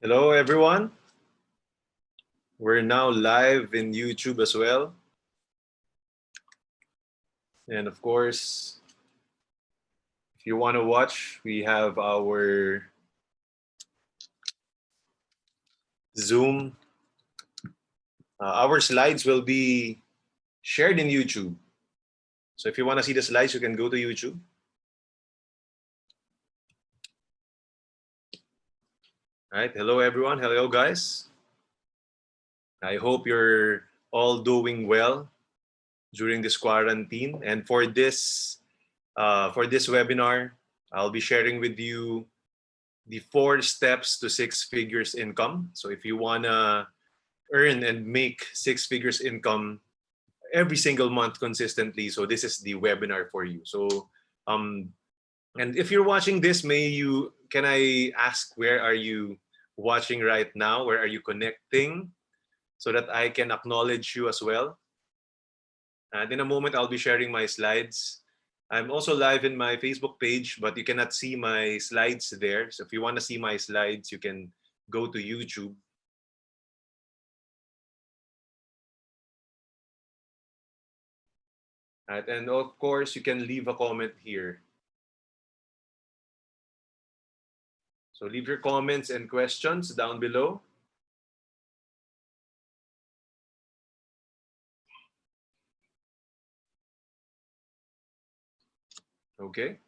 Hello, everyone. We're now live in YouTube as well. And of course, if you want to watch, we have our Zoom. Our slides will be shared in YouTube. So if you want to see the slides, you can go to YouTube. All right. Hello, everyone. Hello, guys. I hope you're all doing well during this quarantine. And for this webinar, I'll be sharing with you the 4 steps to 6 figures income. So if you wanna earn and make 6 figures income every single month consistently, so this is the webinar for you. So and if you're watching this, can I ask, where are you watching right now? Where are you connecting, so that I can acknowledge you as well? And in a moment, I'll be sharing my slides. I'm also live in my Facebook page, but you cannot see my slides there. So if you want to see my slides, you can go to YouTube. Right, and of course, you can leave a comment here. So leave your comments and questions down below. Okay.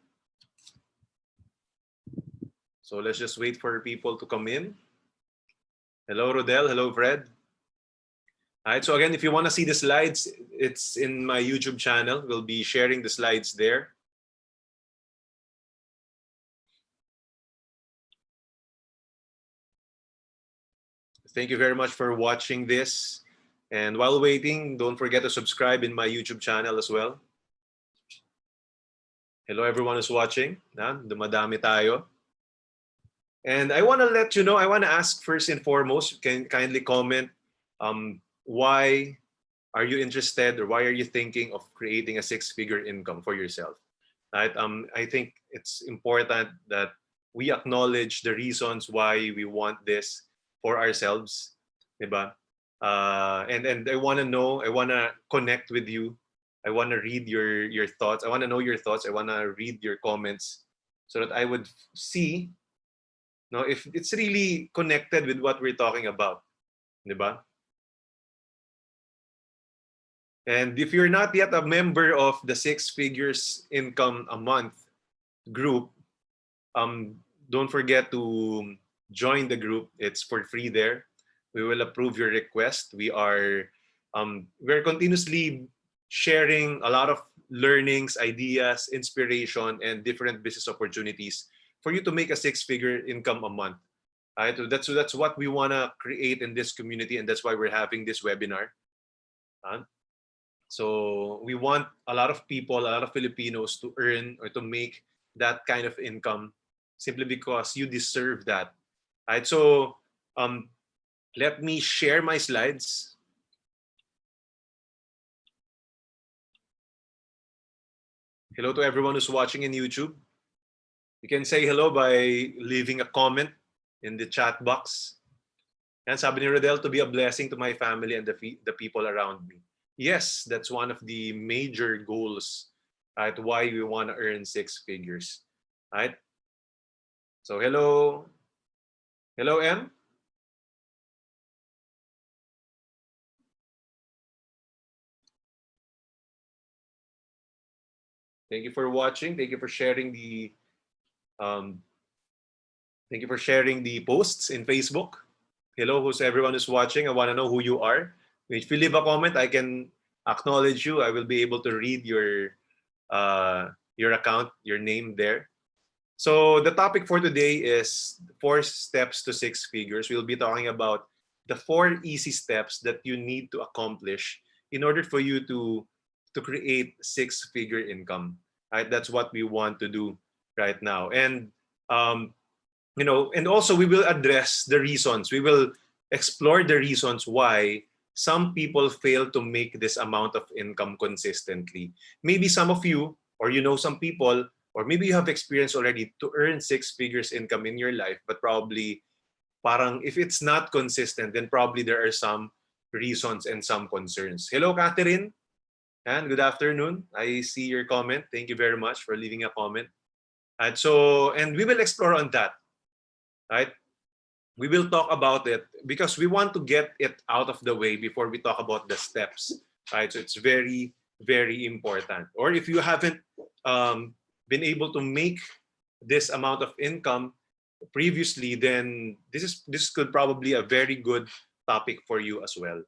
So let's just wait for people to come in. Hello, Rodel. Hello, Fred. All right. So again, if you want to see the slides, it's in my YouTube channel. We'll be sharing the slides there. Thank you very much for watching this. And while waiting, don't forget to subscribe in my YouTube channel as well. Hello, everyone who's watching. Dumadami tayo. And I want to let you know, I want to ask first and foremost, you can kindly comment, why are you interested, or why are you thinking of creating a 6-figure income for yourself? Right? I think it's important that we acknowledge the reasons why we want this for ourselves, diba? And I want to know, I want to connect with you. I want to read your thoughts. I want to know your thoughts. I want to read your comments, so that I would see, if it's really connected with what we're talking about, diba? And if you're not yet a member of the 6 figures income a month group, don't forget to join the group. It's for free there. We will approve your request. We're continuously sharing a lot of learnings, ideas, inspiration, and different business opportunities for you to make a 6-figure income a month. Right? So that's what we want to create in this community, and that's why we're having this webinar. So we want a lot of people, a lot of Filipinos to earn or to make that kind of income, simply because you deserve that. Right? So let me share my slides. Hello to everyone who's watching in YouTube. You can say hello by leaving a comment in the chat box. And sabi ni Rodel, to be a blessing to my family and the people around me. Yes, that's one of the major goals, right? Why we want to earn 6 figures, right? So hello, M. Thank you for watching. Thank you for sharing the posts in Facebook. Hello, who's everyone who's watching. I want to know who you are. If you leave a comment, I can acknowledge you. I will be able to read your account, your name there. So the topic for today is 4 steps to 6 figures. We'll be talking about the 4 easy steps that you need to accomplish in order for you to create 6-figure income. Right? That's what we want to do right now. And and also we will address the reasons. We will explore the reasons why some people fail to make this amount of income consistently. Maybe some of you, or some people, or maybe you have experience already to earn 6 figures income in your life, but probably parang if it's not consistent, then probably there are some reasons and some concerns. Hello, Catherine. And good afternoon. I see your comment. Thank you very much for leaving a comment. And we will explore on that, right? We will talk about it because we want to get it out of the way before we talk about the steps, right? So it's very, very important. Or if you haven't been able to make this amount of income previously, then this could probably a very good topic for you as well.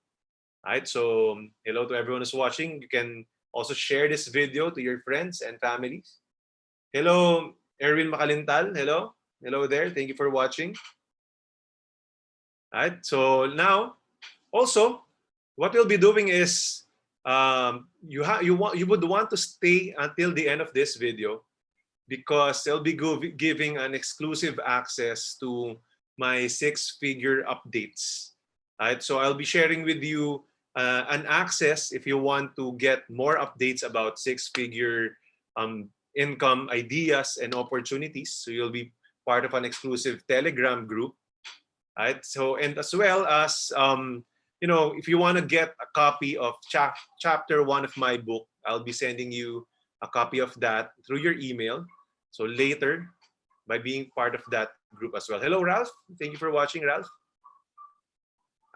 Right? So hello to everyone who's watching. You can also share this video to your friends and families. Hello, Erwin Makalintal. Hello. Hello there. Thank you for watching. Right? So now, also, what we'll be doing is you would want to stay until the end of this video because they'll be giving an exclusive access to my six-figure updates. Right? So I'll be sharing with you an access if you want to get more updates about six-figure income ideas and opportunities. So you'll be part of an exclusive Telegram group. Right? So, and as well as, if you want to get a copy of chapter 1 of my book, I'll be sending you a copy of that through your email. So later, by being part of that group as well. Hello, Ralph. Thank you for watching, Ralph.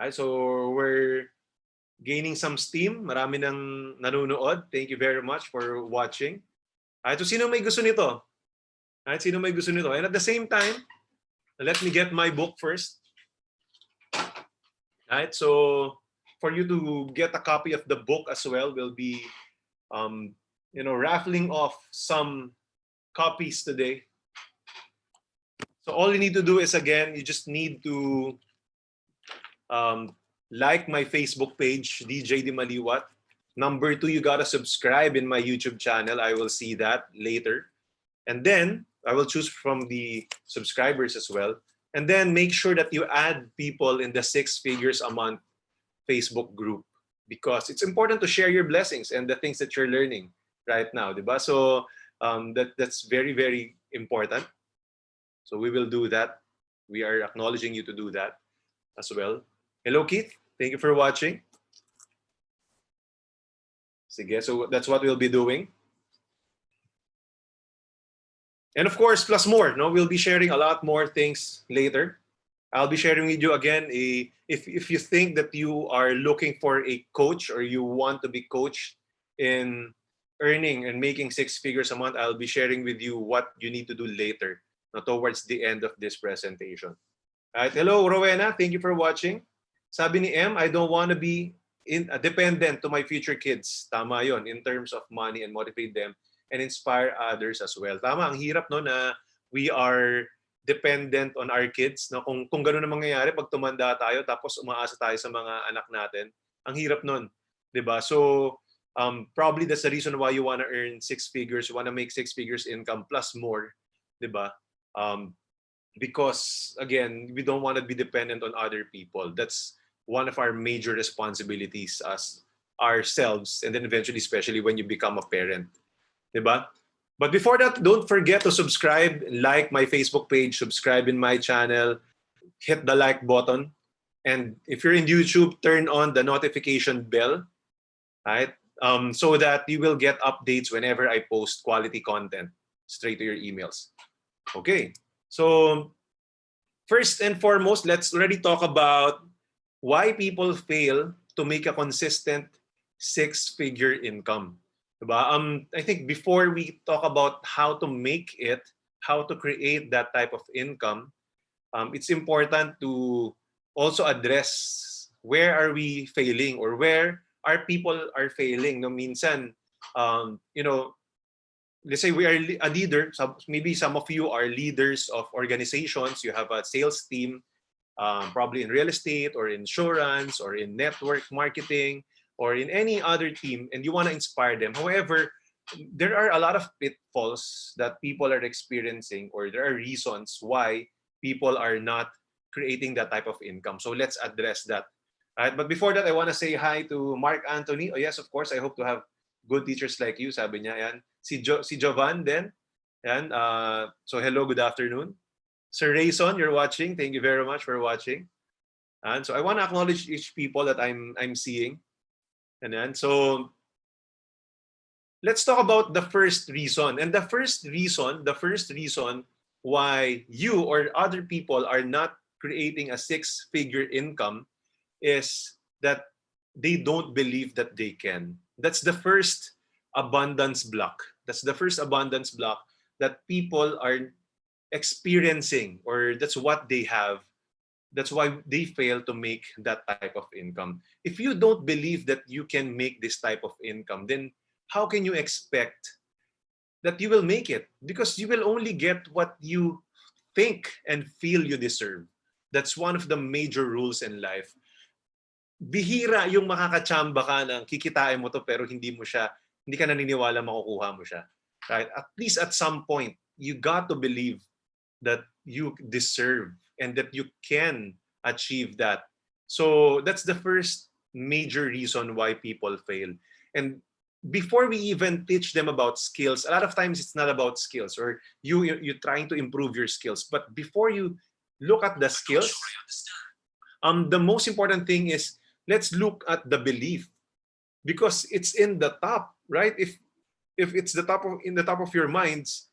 Right, so we're gaining some steam. Marami nang nanonood. Thank you very much for watching. Right, so sino may gusto nito? Right, sino may gusto nito? And at the same time, let me get my book first. Right, so for you to get a copy of the book as well, we'll be, raffling off some copies today. So all you need to do is, again, you just need to like my Facebook page, DJ Dimaliuat. Number 2, you gotta subscribe in my YouTube channel. I will see that later. And then I will choose from the subscribers as well. And then make sure that you add people in the 6 figures a month Facebook group because it's important to share your blessings and the things that you're learning right now, diba? So that's very, very important. So we will do that. We are acknowledging you to do that as well. Hello, Keith. Thank you for watching. Sige, so that's what we'll be doing. And of course, plus more. No, we'll be sharing a lot more things later. I'll be sharing with you again. If you think that you are looking for a coach or you want to be coached in earning and making 6 figures a month, I'll be sharing with you what you need to do later, towards the end of this presentation. All right. Hello, Rowena. Thank you for watching. Sabi ni M, I don't want to be dependent to my future kids. Tama yon in terms of money and motivate them and inspire others as well. Tama, ang hirap no na we are dependent on our kids. No? Kung gano'n ang mangyayari pag tumanda tayo tapos umaasa tayo sa mga anak natin, ang hirap nun. Diba? So, probably that's the reason why you want to earn 6 figures, you want to make 6 figures income plus more. Diba? Because, again, we don't want to be dependent on other people. That's one of our major responsibilities as ourselves, and then eventually, especially when you become a parent. Diba? But before that, don't forget to subscribe, like my Facebook page, subscribe in my channel, hit the like button. And if you're in YouTube, turn on the notification bell, right? So that you will get updates whenever I post quality content straight to your emails. Okay, so first and foremost, let's already talk about why people fail to make a consistent 6-figure income. I think before we talk about how to make it, how to create that type of income, it's important to also address where are we failing or where our people are failing. No, minsan, let's say we are a leader. Maybe some of you are leaders of organizations. You have a sales team, probably in real estate or insurance or in network marketing or in any other team, and you want to inspire them. However, there are a lot of pitfalls that people are experiencing, or there are reasons why people are not creating that type of income. So let's address that. All right, but before that, I want to say hi to Mark Anthony. Oh yes, of course, I hope to have good teachers like you, sabi niya. Yan. Si Jovan din. Yan. So hello, good afternoon. Sir Rayson, you're watching. Thank you very much for watching. And so I want to acknowledge each people that I'm seeing. And then so let's talk about the first reason. And the first reason why you or other people are not creating a six-figure income is that they don't believe that they can. That's the first abundance block. That's the first abundance block that people are experiencing, or that's what they have. That's why they fail to make that type of income. If you don't believe that you can make this type of income, then how can you expect that you will make it? Because you will only get what you think and feel you deserve. That's one of the major rules in life. Bihira yung makakachamba ka ng kikitain mo to pero hindi ka naniniwala makukuha mo siya. Right? At least at some point, you got to believe that you deserve and that you can achieve that. So that's the first major reason why people fail. And before we even teach them about skills, a lot of times it's not about skills, or you're trying to improve your skills. But before you look at the skills, the most important thing is let's look at the belief, because it's in the top, right? If it's in the top of your minds,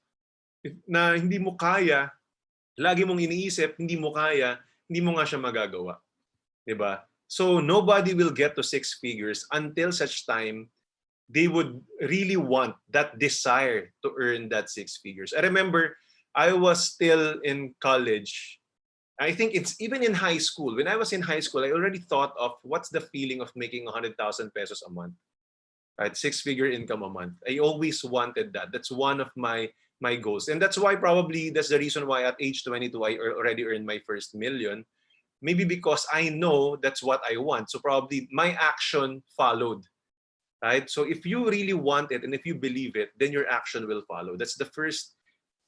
na hindi mo kaya, lagi mong iniisip, hindi mo kaya, hindi mo nga siya magagawa. Diba? So nobody will get to six figures until such time they would really want that desire to earn that six figures. I remember I was still in college. I think it's even in high school. When I was in high school, I already thought of what's the feeling of making 100,000 pesos a month. Right? Six-figure income a month. I always wanted that. That's one of my goals. And that's why probably that's the reason why at age 22, I already earned my first million. Maybe because I know that's what I want. So probably my action followed. Right? So if you really want it and if you believe it, then your action will follow. That's the first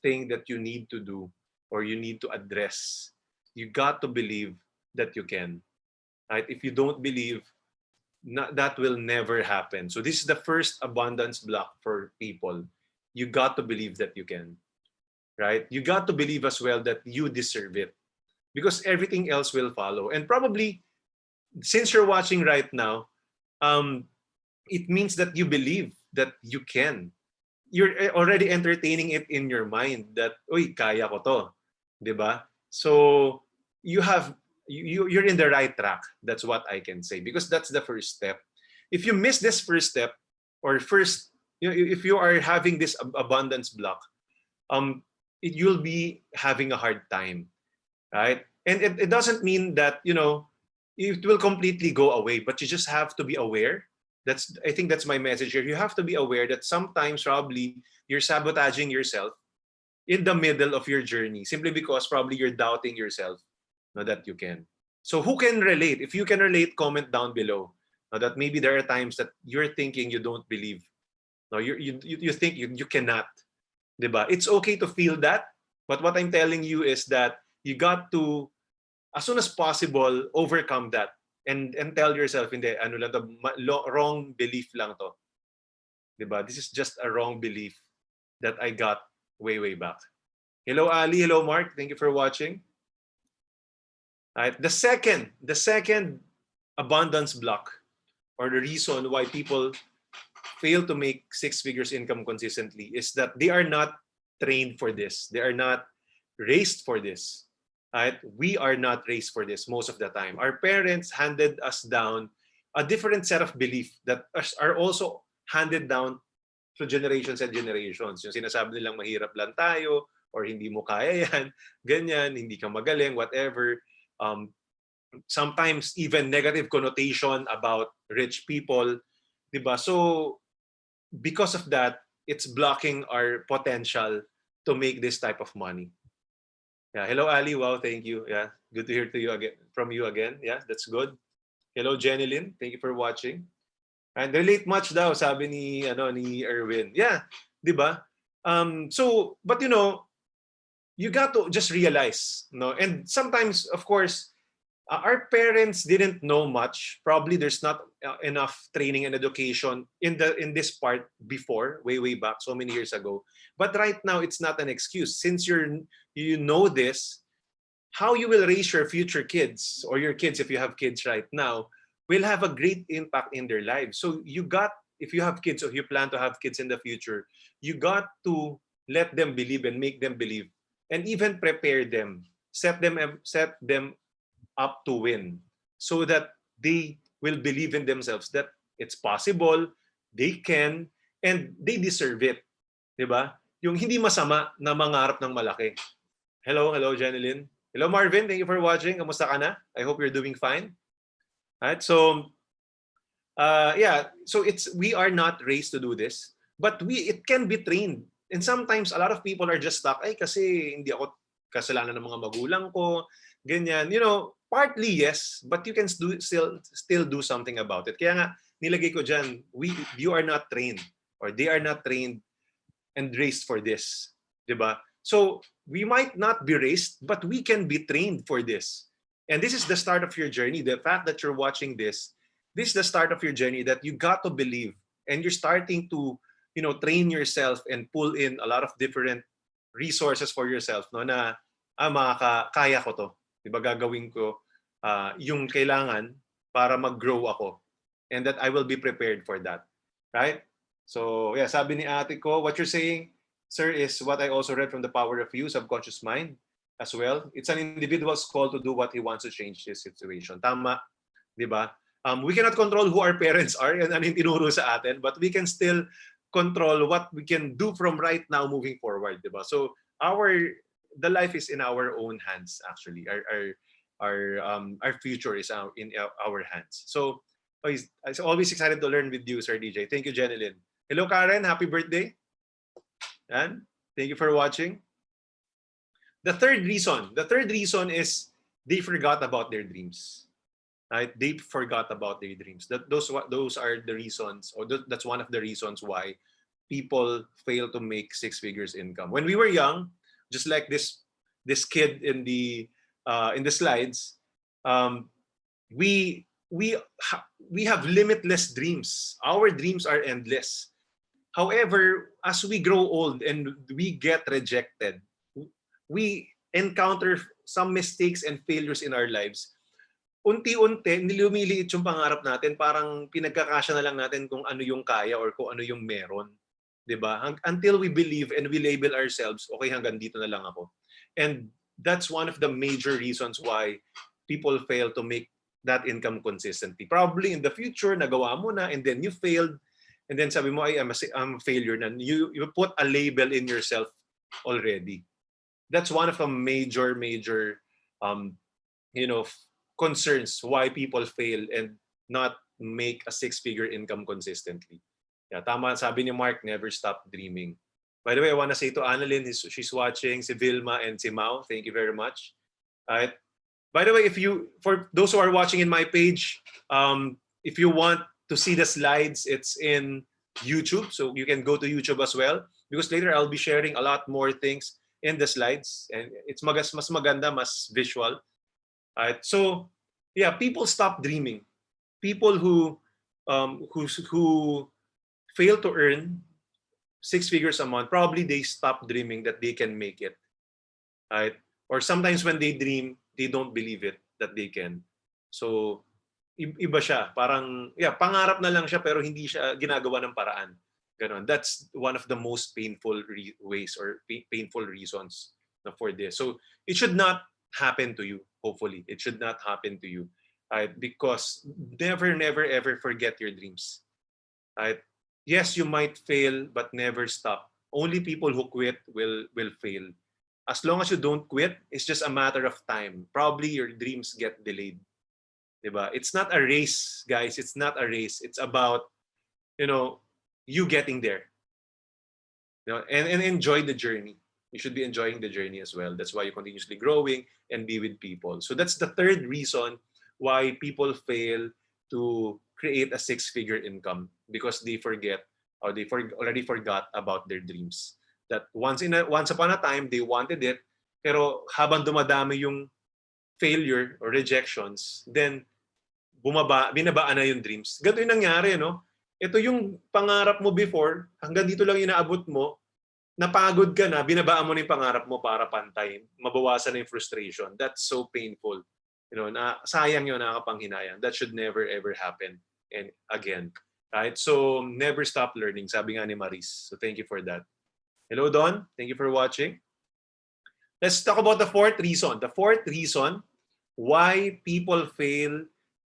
thing that you need to do, or you need to address. You got to believe that you can. Right? If you don't believe, that will never happen. So this is the first abundance block for people. You got to believe that you can. Right? You got to believe as well that you deserve it, because everything else will follow. And probably, since you're watching right now, it means that you believe that you can. You're already entertaining it in your mind that, uy, kaya ko to. Diba? So you're in the right track. That's what I can say, because that's the first step. If you miss this first step, or if you are having this abundance block, you'll be having a hard time, right? And it doesn't mean that it will completely go away, but you just have to be aware. I think that's my message here. You have to be aware that sometimes probably you're sabotaging yourself in the middle of your journey, simply because probably you're doubting yourself, that you can. So who can relate? If you can relate, comment down below. That maybe there are times that you're thinking you don't believe. No, you think you cannot. Diba? It's okay to feel that, but what I'm telling you is that you got to, as soon as possible, overcome that and tell yourself, hindi, ano lang to, wrong belief lang to. Diba? This is just a wrong belief that I got way back. Hello, Ali. Hello, Mark. Thank you for watching. All right. The second abundance block, or the reason why people fail to make six figures income consistently, is that they are not trained for this. They are not raised for this. Right? We are not raised for this most of the time. Our parents handed us down a different set of beliefs that are also handed down through generations and generations. Yung sinasabi nilang mahirap lang tayo, or hindi mo kaya yan, ganyan, hindi ka magaling, whatever. Sometimes even negative connotation about rich people. Diba? So because of that, it's blocking our potential to make this type of money. Yeah. Hello, Ali. Wow, thank you. Yeah, good to hear from you again. Yeah, that's good. Hello, Jenny Lynn. Thank you for watching. And relate much daw, sabi ni Erwin. Yeah, di ba? So, but you got to just realize, no? And sometimes, of course, our parents didn't know much. Probably there's not enough training and education in this part before, way back, so many years ago. But right now, it's not an excuse. Since you know this, how you will raise your future kids, or your kids if you have kids right now, will have a great impact in their lives. So if you have kids or you plan to have kids in the future, you got to let them believe and make them believe, and even prepare them, set them up to win, so that they will believe in themselves that it's possible, they can, and they deserve it. 'Di ba? Yung hindi masama na mangarap ng malaki. Hello, Janeline. Hello, Marvin. Thank you for watching. Kamusta ka na? I hope you're doing fine. Right? So, yeah. So we are not raised to do this, but it can be trained. And sometimes a lot of people are just stuck. Ay, kasi hindi ako kasalanan ng mga magulang ko. Ganyan. Partly yes, but you can still do something about it. Kaya nga, nilagay ko dyan, you are not trained, or they are not trained and raised for this. Diba? So we might not be raised, but we can be trained for this. And this is the start of your journey. The fact that you're watching this is the start of your journey, that you got to believe, and you're starting to, train yourself and pull in a lot of different resources for yourself, no, na kaya ko to. Diba, gagawin ko yung kailangan para mag-grow ako, and that I will be prepared for that. Right? So, yeah, sabi ni ate ko, what you're saying, sir, is what I also read from The Power of You, Subconscious Mind, as well. It's an individual's call to do what he wants to change his situation. Tama, di ba? We cannot control who our parents are and ano yung tinuro sa atin, but we can still control what we can do from right now moving forward, di ba? So, the life is in our own hands, actually. Our future is in our hands. So, I'm always excited to learn with you, Sir DJ. Thank you, Jeneline. Hello, Karen. Happy birthday. And thank you for watching. The third reason is they forgot about their dreams. Right? They forgot about their dreams. Those are the reasons, or that's one of the reasons why people fail to make six figures income. When we were young, just like this kid in the slides, we have limitless dreams. Our dreams are endless. However, as we grow old and we get rejected, we encounter some mistakes and failures in our lives. Unti-unti, nilumiliit yung pangarap natin, parang pinagkakasya na lang natin kung ano yung kaya or kung ano yung meron. 'Di ba? Until we believe and we label ourselves, okay, hanggang dito na lang ako. And that's one of the major reasons why people fail to make that income consistently. Probably in the future, nagawa mo na and then you failed, and then sabi mo, I'm a failure na. You put a label in yourself already. That's one of the major concerns why people fail and not make a six-figure income consistently. Yeah, tama, sabi ni Mark, never stop dreaming. By the way, I want to say to Annalyn, she's watching, si Vilma and si Mau, thank you very much. Alright. By the way, for those who are watching in my page, if you want to see the slides, it's in YouTube, so you can go to YouTube as well, because later I'll be sharing a lot more things in the slides, and it's mas maganda, mas visual. Alright, so yeah, people stop dreaming. People who fail to earn six figures a month, probably they stop dreaming that they can make it. Right? Or sometimes when they dream, they don't believe it that they can. So iba siya, parang pangarap na lang siya pero hindi siya ginagawa ng paraan. Ganon. That's one of the most painful ways or painful reasons for this. So it should not happen to you. Hopefully, it should not happen to you. Right? Because never ever forget your dreams. Right? Yes, you might fail, but never stop. Only people who quit will fail. As long as you don't quit, it's just a matter of time. Probably your dreams get delayed. Diba? It's not a race, guys. It's not a race. It's about, you getting there. And enjoy the journey. You should be enjoying the journey as well. That's why you're continuously growing and be with people. So that's the third reason why people fail to create a six-figure income, because they forget, or they already forgot about their dreams. That once upon a time they wanted it, pero habang dumadami yung failure or rejections, then binabaan na yung dreams. Ganito yung nangyari, no? Ito yung pangarap mo before, hanggang dito lang inaabot mo, napagod ka na, binabaan mo na yung pangarap mo para pantay, mabawasan na yung frustration. That's so painful. Sayang yun, nakakapanghinayang. That should never ever happen. And again, right? So, never stop learning, sabi nga ni Maris. So, thank you for that. Hello, Don. Thank you for watching. Let's talk about the fourth reason. The fourth reason why people fail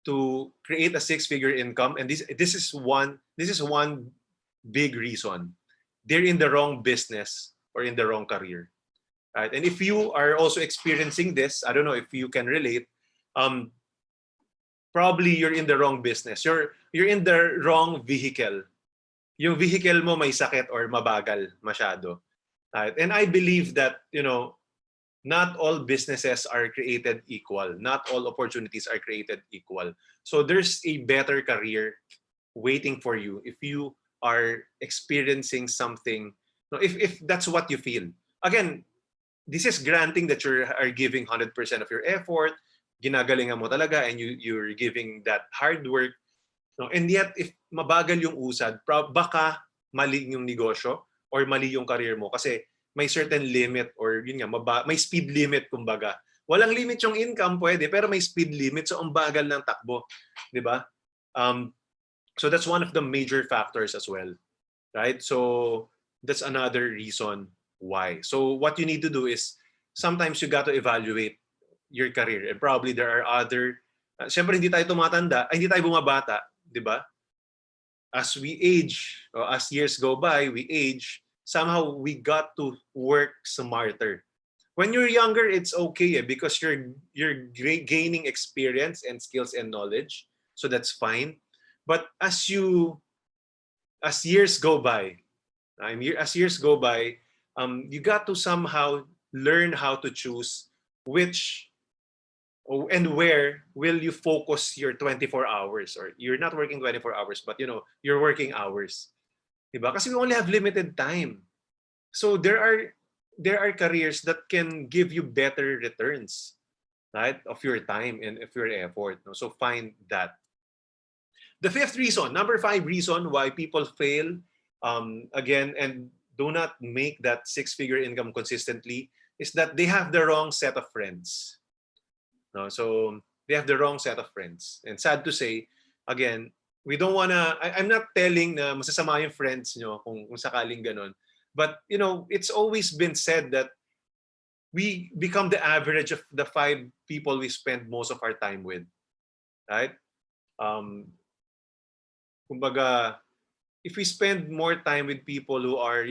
to create a six-figure income, and this is one big reason. They're in the wrong business or in the wrong career, right? And if you are also experiencing this, I don't know if you can relate. Probably you're in the wrong business. You're in the wrong vehicle. Yung vehicle mo may sakit or mabagal masyado, right? And I believe that not all businesses are created equal. Not all opportunities are created equal. So there's a better career waiting for you if you are experiencing something, if that's what you feel. Again, this is granting that you are giving 100% of your effort, ginagalingan mo talaga, and you're giving that hard work. And yet, if mabagal yung usad, baka mali yung negosyo or mali yung career mo kasi may certain limit or yun nga, may speed limit kumbaga. Walang limit yung income, pwede, pero may speed limit, so ang bagal ng takbo. Di ba? So that's one of the major factors as well. Right? So that's another reason why. So what you need to do is, sometimes you got to evaluate your career. And probably there are other, siyempre hindi tayo tumatanda, hindi tayo bumabata, di ba? As we age, or as years go by, we age, somehow we got to work smarter. When you're younger, it's okay because you're gaining experience and skills and knowledge, so that's fine. But as years go by, you got to somehow learn how to choose which and where will you focus your 24 hours, or you're not working 24 hours, but you're working hours. Diba? Kasi we only have limited time. So there are careers that can give you better returns, right, of your time and of your effort. So find that. The fifth reason, number 5 reason why people fail, again, and do not make that six-figure income consistently, is that they have the wrong set of friends. So they have the wrong set of friends. And sad to say, again, we don't wanna, I'm not telling na masasama yung friends nyo kung sakaling ganun. But, it's always been said that we become the average of the 5 people we spend most of our time with. Right? Kumbaga, if we spend more time with people who are,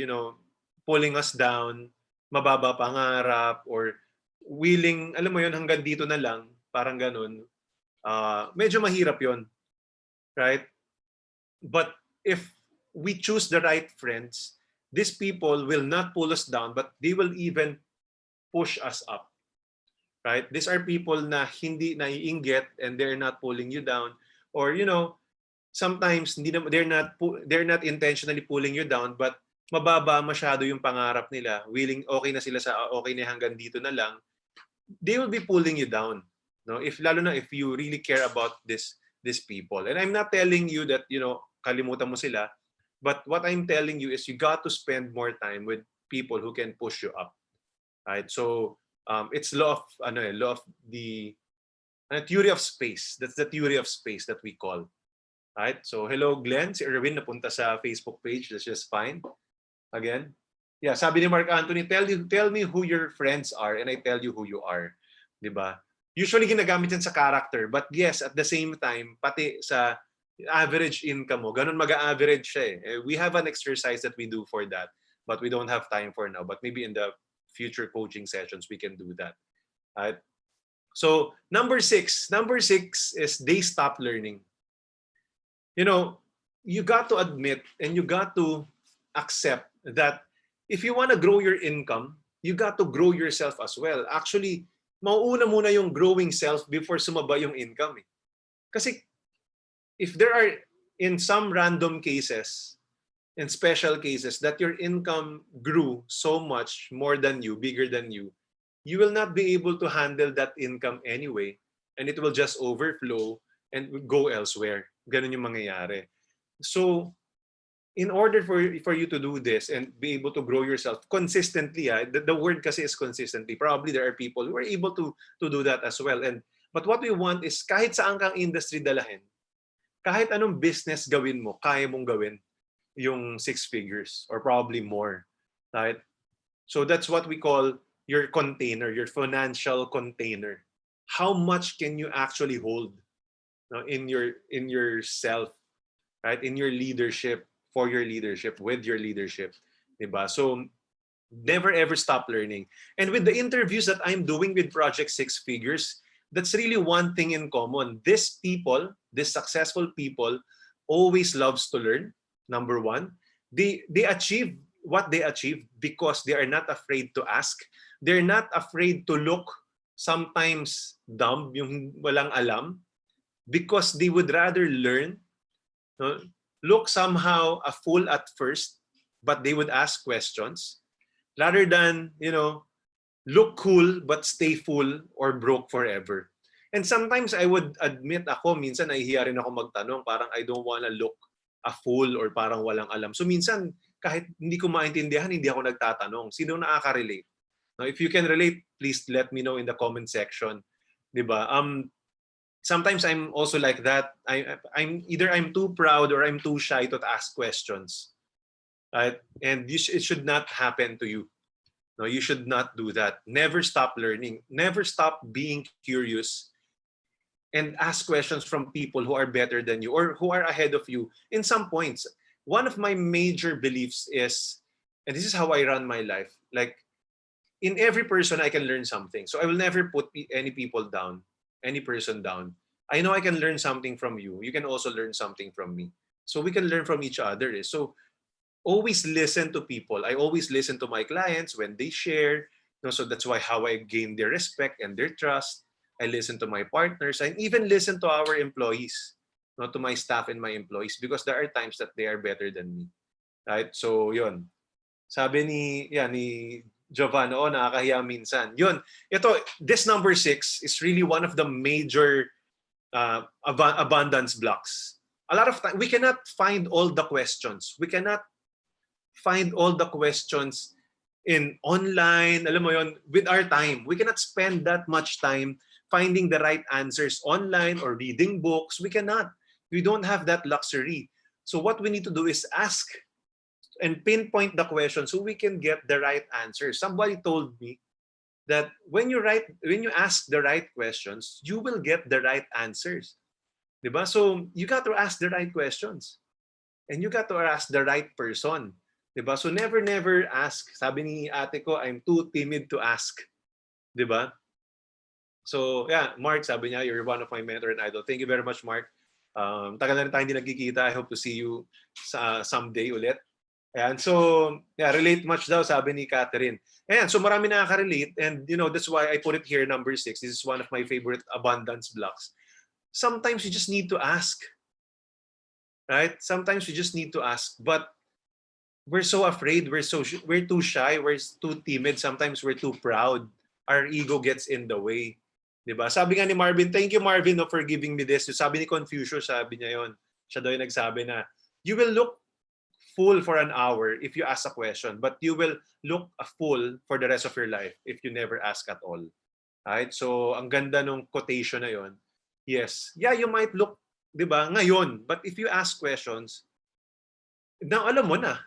pulling us down, mababa pangarap, or willing, alam mo yun, hanggang dito na lang, parang ganun, medyo mahirap yon, right? But if we choose the right friends, these people will not pull us down, but they will even push us up, right? These are people na hindi naiinggit and they're not pulling you down, or sometimes they're not intentionally pulling you down, but mababa masyado yung pangarap nila, okay na sila sa okay na hanggang dito na lang, they will be pulling you down. Lalo na if you really care about these people. And I'm not telling you that kalimutan mo sila, but what I'm telling you is you got to spend more time with people who can push you up. Right? So it's law of the theory of space. That's the theory of space that we call. Right? So hello Glenn, si Erwin napunta sa Facebook page. That's just fine. Again, yeah, sabi ni Mark Anthony, tell me who your friends are and I tell you who you are. Diba? Usually ginagamit yan sa character, but yes, at the same time, pati sa average income mo, ganun mag-average siya eh. We have an exercise that we do for that, but we don't have time for now. But maybe in the future coaching sessions, we can do that. Right? So number six is they stop learning. You got to admit and you got to accept that if you want to grow your income, you got to grow yourself as well. Actually, mauuna muna yung growing self before sumaba yung income. Kasi if there are in some random cases, in special cases, that your income grew so much more than you, bigger than you, you will not be able to handle that income anyway, and it will just overflow and go elsewhere. Ganun yung mangyayari. So, in order for you to do this and be able to grow yourself consistently, the word kasi is consistently. Probably there are people who are able to do that as well. But what we want is kahit saan kang industry dalahin, kahit anong business gawin mo, kaya mong gawin yung 6 figures or probably more. Right? So that's what we call your container, your financial container. How much can you actually hold, no, in yourself, right? In your leadership, for your leadership, with your leadership, diba? So never ever stop learning. And with the interviews that I'm doing with Project 6 Figures, that's really one thing in common. These people, these successful people, always loves to learn. Number one, they achieve what they achieve because they are not afraid to ask. They're not afraid to look sometimes dumb, yung walang alam, because they would rather learn, no, look somehow a fool at first, but they would ask questions rather than, look cool but stay full or broke forever. And sometimes I would admit ako, minsan nahihiya rin ako magtanong, parang I don't wanna look a fool or parang walang alam. So minsan, kahit hindi ko maintindihan, hindi ako nagtatanong. Sino nakaka-relate? Now, if you can relate, please let me know in the comment section. Diba? Sometimes I'm also like that. I'm too proud or I'm too shy to ask questions. Right? And it should not happen to you. No, you should not do that. Never stop learning. Never stop being curious and ask questions from people who are better than you or who are ahead of you in some points. One of my major beliefs is, and this is how I run my life, like in every person I can learn something. So I will never put any people down, any person down. I know I can learn something from you. You can also learn something from me. So we can learn from each other. So always listen to people. I always listen to my clients when they share. So that's why how I gain their respect and their trust. I listen to my partners and even listen to our employees, not to my staff and my employees, because there are times that they are better than me. Right? So yun. Sabi ni Jovan, nakakahiya minsan. Yun. This number 6 is really one of the major abundance blocks. A lot of time, we cannot find all the questions. We cannot find all the questions in online, alam mo yon, with our time. We cannot spend that much time finding the right answers online or reading books. We cannot. We don't have that luxury. So what we need to do is ask and pinpoint the question so we can get the right answer. Somebody told me that when you ask the right questions, you will get the right answers. Diba? So you got to ask the right questions. And you got to ask the right person. Diba? So never ask. Sabi ni ate ko, I'm too timid to ask. Diba? So yeah, Mark, sabi niya, you're one of my mentor and idol. Thank you very much, Mark. Tagal na rin tayo hindi nagkikita. I hope to see you someday ulit. Ayan, so yeah, relate much daw, sabi ni Catherine. Ayan, so marami nakaka-relate and that's why I put it here, number 6. This is one of my favorite abundance blocks. Sometimes you just need to ask. Right? Sometimes you just need to ask, but we're so afraid, we're too shy, we're too timid, sometimes we're too proud. Our ego gets in the way. Diba? Sabi nga ni Marvin, thank you Marvin for giving me this. Sabi ni Confucius, sabi niya yon. Siya daw yung nagsabi na, you will look fool for an hour if you ask a question, but you will look a fool for the rest of your life if you never ask at all. Right? So, ang ganda nung quotation na yon. Yes. Yeah, you might look, diba, ngayon, but if you ask questions, now alam mo na.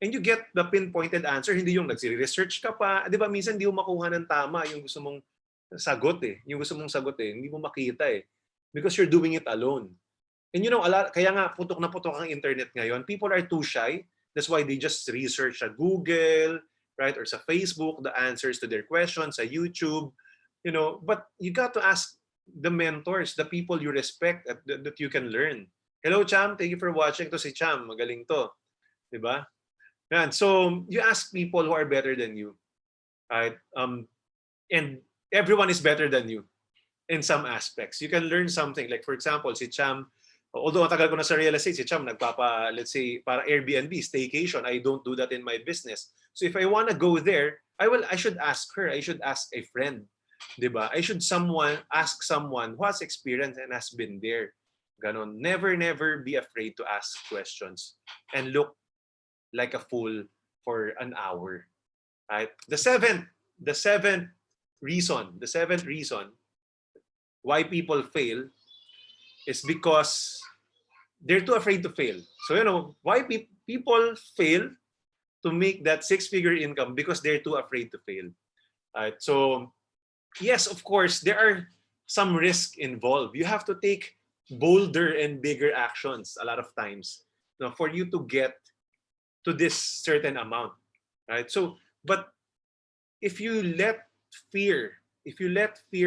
And you get the pinpointed answer, hindi yung nagsi-research ka pa. Di ba, minsan hindi mo makuha ng tama yung gusto mong sagot eh. Yung gusto mong sagot eh, hindi mo makita eh. Because you're doing it alone. And kaya nga putok na putok ang internet ngayon. People are too shy. That's why they just research sa Google, right? Or sa Facebook, the answers to their questions, sa YouTube. But you got to ask the mentors, the people you respect that you can learn. Hello, Cham. Thank you for watching. To si Cham. Magaling to. Diba? Yan. So, you ask people who are better than you. Right? And everyone is better than you in some aspects. You can learn something. Like, for example, si Cham, although matagal ko na sa real estate, si Cham let's say, para Airbnb, staycation. I don't do that in my business. So, if I want to go there, I should ask her. I should ask a friend. 'Di ba? I should ask someone who has experience and has been there. Ganon. Never be afraid to ask questions and look like a fool for an hour. Right? The seventh reason why people fail is because they're too afraid to fail. So why people fail to make that six-figure income because they're too afraid to fail. Right? So yes, of course, there are some risk involved. You have to take bolder and bigger actions a lot of times, for you to get to this certain amount, right? So, but if you let fear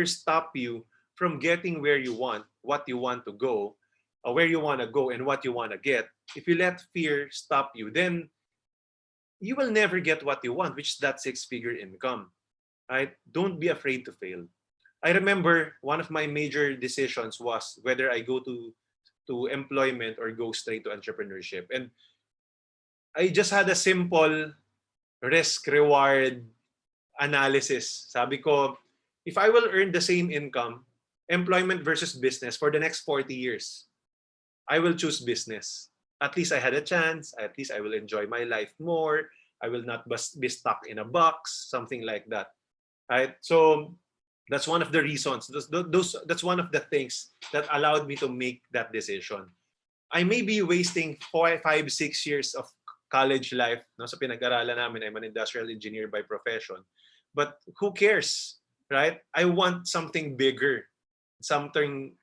stop you from getting where you want, what you want to go, or where you want to go and what you want to get, if you let fear stop you, then you will never get what you want, which is that six-figure income, right? Don't be afraid to fail. I remember one of my major decisions was whether I go to employment or go straight to entrepreneurship. And I just had a simple risk reward analysis. Sabi ko, if I will earn the same income, employment versus business for the next 40 years, I will choose business. At least I had a chance. At least I will enjoy my life more. I will not be stuck in a box, something like that. Right? So that's one of the reasons. That's one of the things that allowed me to make that decision. I may be wasting 4, 5, 6 years of college life. No, sa pinag-aralan namin, I'm an industrial engineer by profession. But who cares, right? I want something bigger, something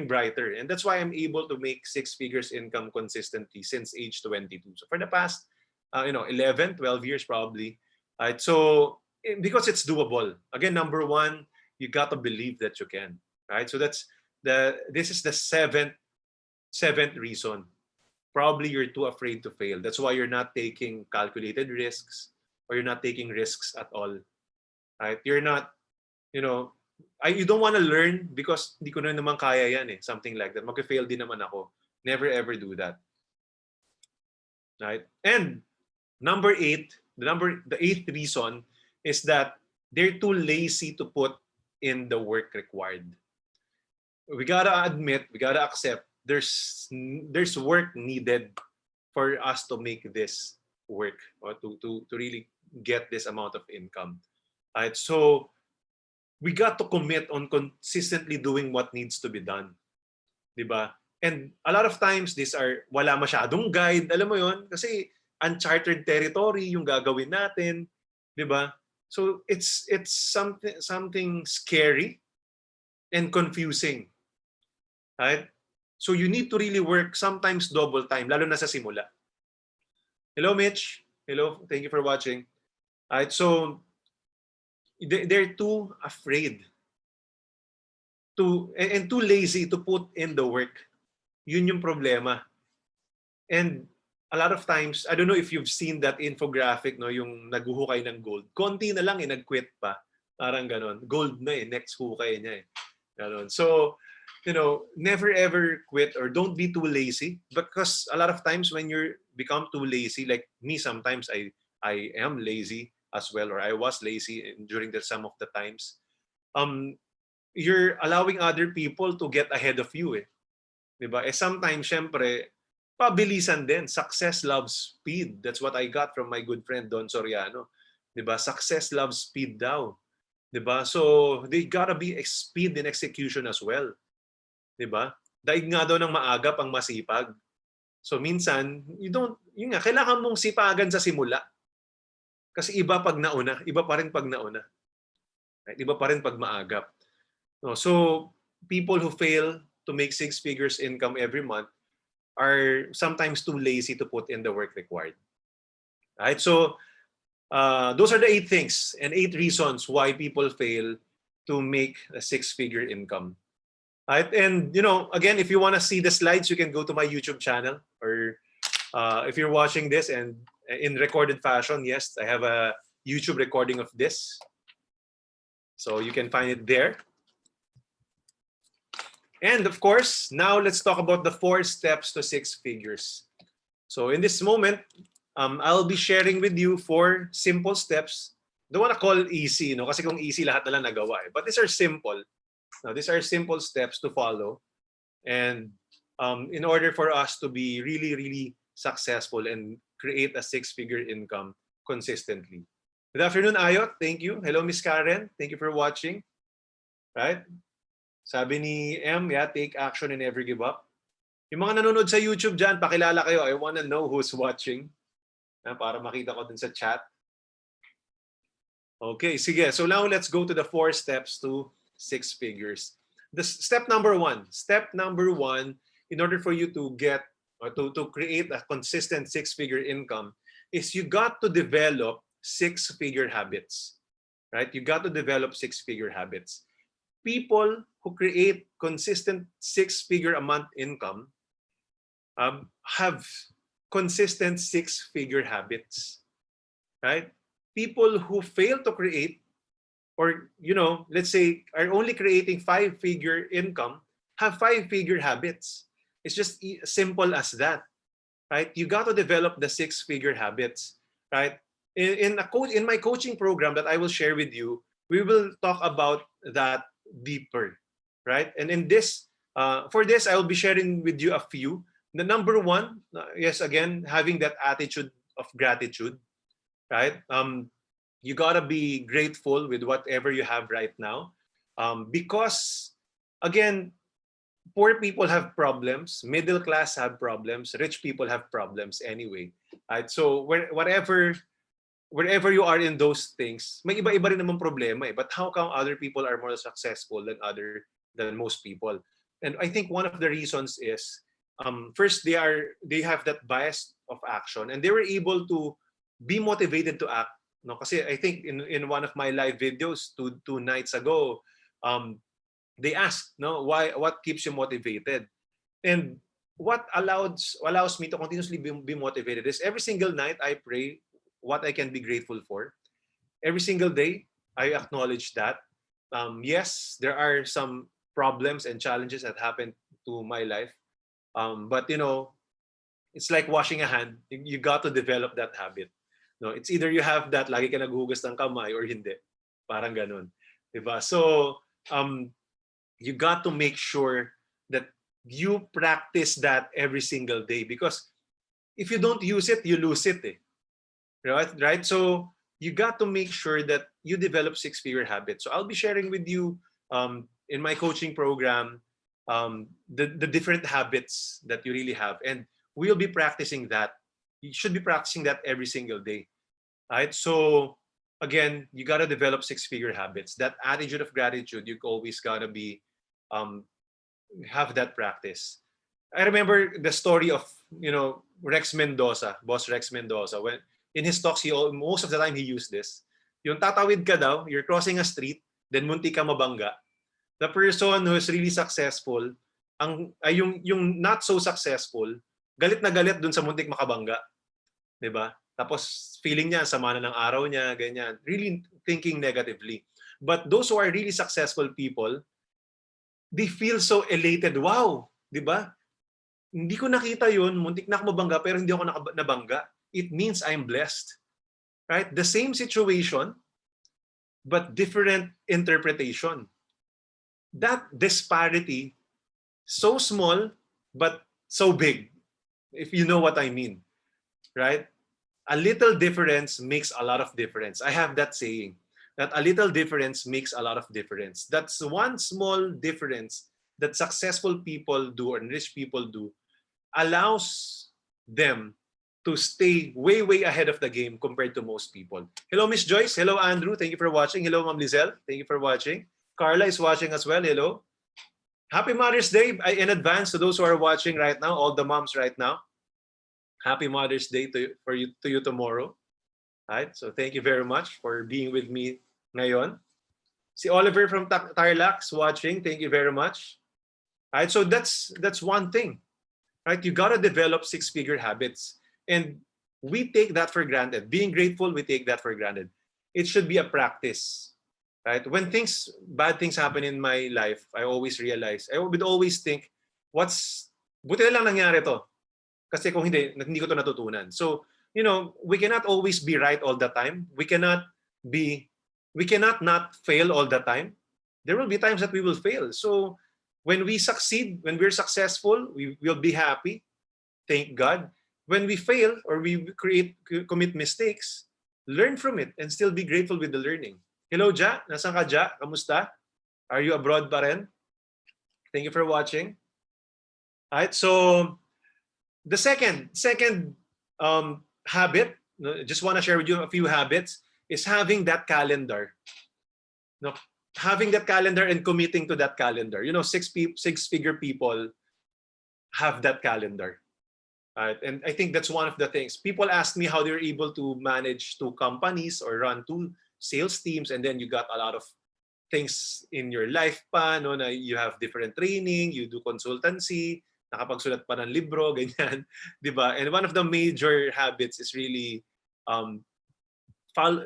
brighter. And that's why I'm able to make six figures income consistently since age 22. So for the past 11, 12 years probably. Right? So because it's doable. Again, number one, you got to believe that you can, right? So this is the seventh reason. Probably you're too afraid to fail. That's why you're not taking calculated risks, or you're not taking risks at all. Right? You're not, you don't want to learn because di ko na naman kaya yan eh. Something like that. Mag-fail din naman ako. Never ever do that. Right? And number 8, the eighth reason is that they're too lazy to put in the work required. We gotta admit, we gotta accept, there's work needed for us to make this work, or to really get this amount of income. Right? So we got to commit on consistently doing what needs to be done. Diba? And a lot of times, wala masyadong guide. Alam mo yon, kasi uncharted territory yung gagawin natin. Diba? So it's something scary and confusing. Right? So you need to really work sometimes double time, lalo na sa simula. Hello, Mitch. Hello. Thank you for watching. Right? So they're too afraid and too lazy to put in the work. Yun yung problema. And a lot of times, I don't know if you've seen that infographic, no, yung naghuhukay ng gold. Konti na lang nag-quit pa. Parang ganon. Gold na next hukay niya Ganon. So, never ever quit, or don't be too lazy, because a lot of times when you become too lazy, like me, sometimes I am lazy as well, or I was lazy during some of the times. You're allowing other people to get ahead of you Diba? Sometimes, syempre, pabilisan din. Success loves speed. That's what I got from my good friend Don Soriano. Diba? Success loves speed daw. Diba? So, they gotta be speed in execution as well. Diba? Daig nga daw ng maagap ang masipag. So, minsan, kailangan mong sipagan sa simula. Kasi iba pag nauna, iba pa rin pag nauna. Right? Iba pa rin pag maagap. So, people who fail to make six figures income every month are sometimes too lazy to put in the work required. Right? So, those are the 8 things and 8 reasons why people fail to make a six-figure income. Right? And, again, if you want to see the slides, you can go to my YouTube channel, or if you're watching this and in recorded fashion, yes, I have a YouTube recording of this. So you can find it there. And of course, now let's talk about the 4 steps to 6 figures. So in this moment, I'll be sharing with you 4 simple steps don't want to call easy, no? Kasi kung easy, lahat na lang nagawa. Eh. But these are simple. Now, these are simple steps to follow. And in order for us to be really, really successful and create a six-figure income consistently. Good afternoon, Ayot. Thank you. Hello, Miss Karen. Thank you for watching. Right? Sabi ni M, yeah, take action and never give up. Yung mga nanonood sa YouTube dyan, pakilala kayo. I wanna know who's watching. Para makita ko dun sa chat. Okay, sige. So now let's go to the 4 steps to 6 figures. Step number one, in order for you to get or to create a consistent 6-figure income is you got to develop 6-figure habits, right? You got to develop 6-figure habits. People who create consistent 6-figure a month income have consistent 6-figure habits, right? People who fail to create, or let's say are only creating 5-figure income, have 5-figure habits. It's just simple as that, right? You got to develop the 6-figure habits, right? In my coaching program that I will share with you, we will talk about that deeper, right? And in this, for this, I will be sharing with you a few. The number one, yes, again, having that attitude of gratitude, right? You gotta be grateful with whatever you have right now, because again, poor people have problems, middle class have problems, rich people have problems anyway, right? So wherever you are in those things, may iba-iba rin naman problema eh. But how come other people are more successful than most people? And I think one of the reasons is, first, they have that bias of action, and they were able to be motivated to act. No, kasi I think in one of my live videos two nights ago, they asked, no, what keeps you motivated? And what allows me to continuously be motivated is every single night I pray what I can be grateful for. Every single day I acknowledge that. Yes, there are some problems and challenges that happen to my life, but it's like washing a hand. You got to develop that habit. No, it's either you have that, lagi ka naghuhugas ng kamay, or hindi. Parang ganun. Diba? So, you got to make sure that you practice that every single day, because if you don't use it, you lose it. Eh. Right? So, you got to make sure that you develop 6-figure habits. So, I'll be sharing with you in my coaching program the different habits that you really have. And we'll be practicing that. You should be practicing that every single day, right? So again, you got to develop 6-figure habits. That attitude of gratitude, you always got to be have that practice. I remember the story of Rex Mendoza, boss Rex Mendoza. When in his talks, most of the time he used this. Yung tatawid ka daw, you're crossing a street, then munti ka mabangga. The person who is really successful, yung not so successful, galit na galit dun sa muntik makabangga. 'Di ba? Tapos feeling niya sama na ng araw niya, ganyan. Really thinking negatively. But those who are really successful people, they feel so elated. Wow, 'di ba? Hindi ko nakita 'yun, muntik na ako mabangga pero hindi ako nabangga. It means I'm blessed. Right? The same situation but different interpretation. That disparity, so small but so big, if you know what I mean. Right? A little difference makes a lot of difference. I have that saying, that a little difference makes a lot of difference. That's one small difference that successful people do and rich people do, allows them to stay way, way ahead of the game compared to most people. Hello, Miss Joyce. Hello, Andrew. Thank you for watching. Hello, Ma'am Lizelle. Thank you for watching. Carla is watching as well. Hello. Happy Mother's Day in advance to those who are watching right now, all the moms right now. Happy Mother's Day to you tomorrow. Right? So thank you very much for being with me ngayon. Si Oliver from Tarlac watching. Thank you very much. Right? So that's one thing. Right? You got to develop 6-figure habits. And we take that for granted. Being grateful, we take that for granted. It should be a practice. Right? When bad things happen in my life, I always realize, I would always think, buti na lang nangyari to. Kasi kung hindi ko to natutunan. So, we cannot always be right all the time. We cannot B, we cannot not fail all the time. There will be times that we will fail. So when we succeed, when we're successful, we will be happy. Thank God. When we fail or we commit mistakes, learn from it and still be grateful with the learning. Hello, Ja. Nasaan ka, Ja? Kamusta? Are you abroad pa rin? Thank you for watching. All right. So the second habit, just want to share with you a few habits, is having that calendar. No, having that calendar and committing to that calendar. You know, six-figure people have that calendar. Right? And I think that's one of the things. People ask me how they're able to manage two companies or run two sales teams, and then you got a lot of things in your life pa, no, na you have different training, you do consultancy, nakapagsulat pa ng libro, ganyan, di ba? And one of the major habits is really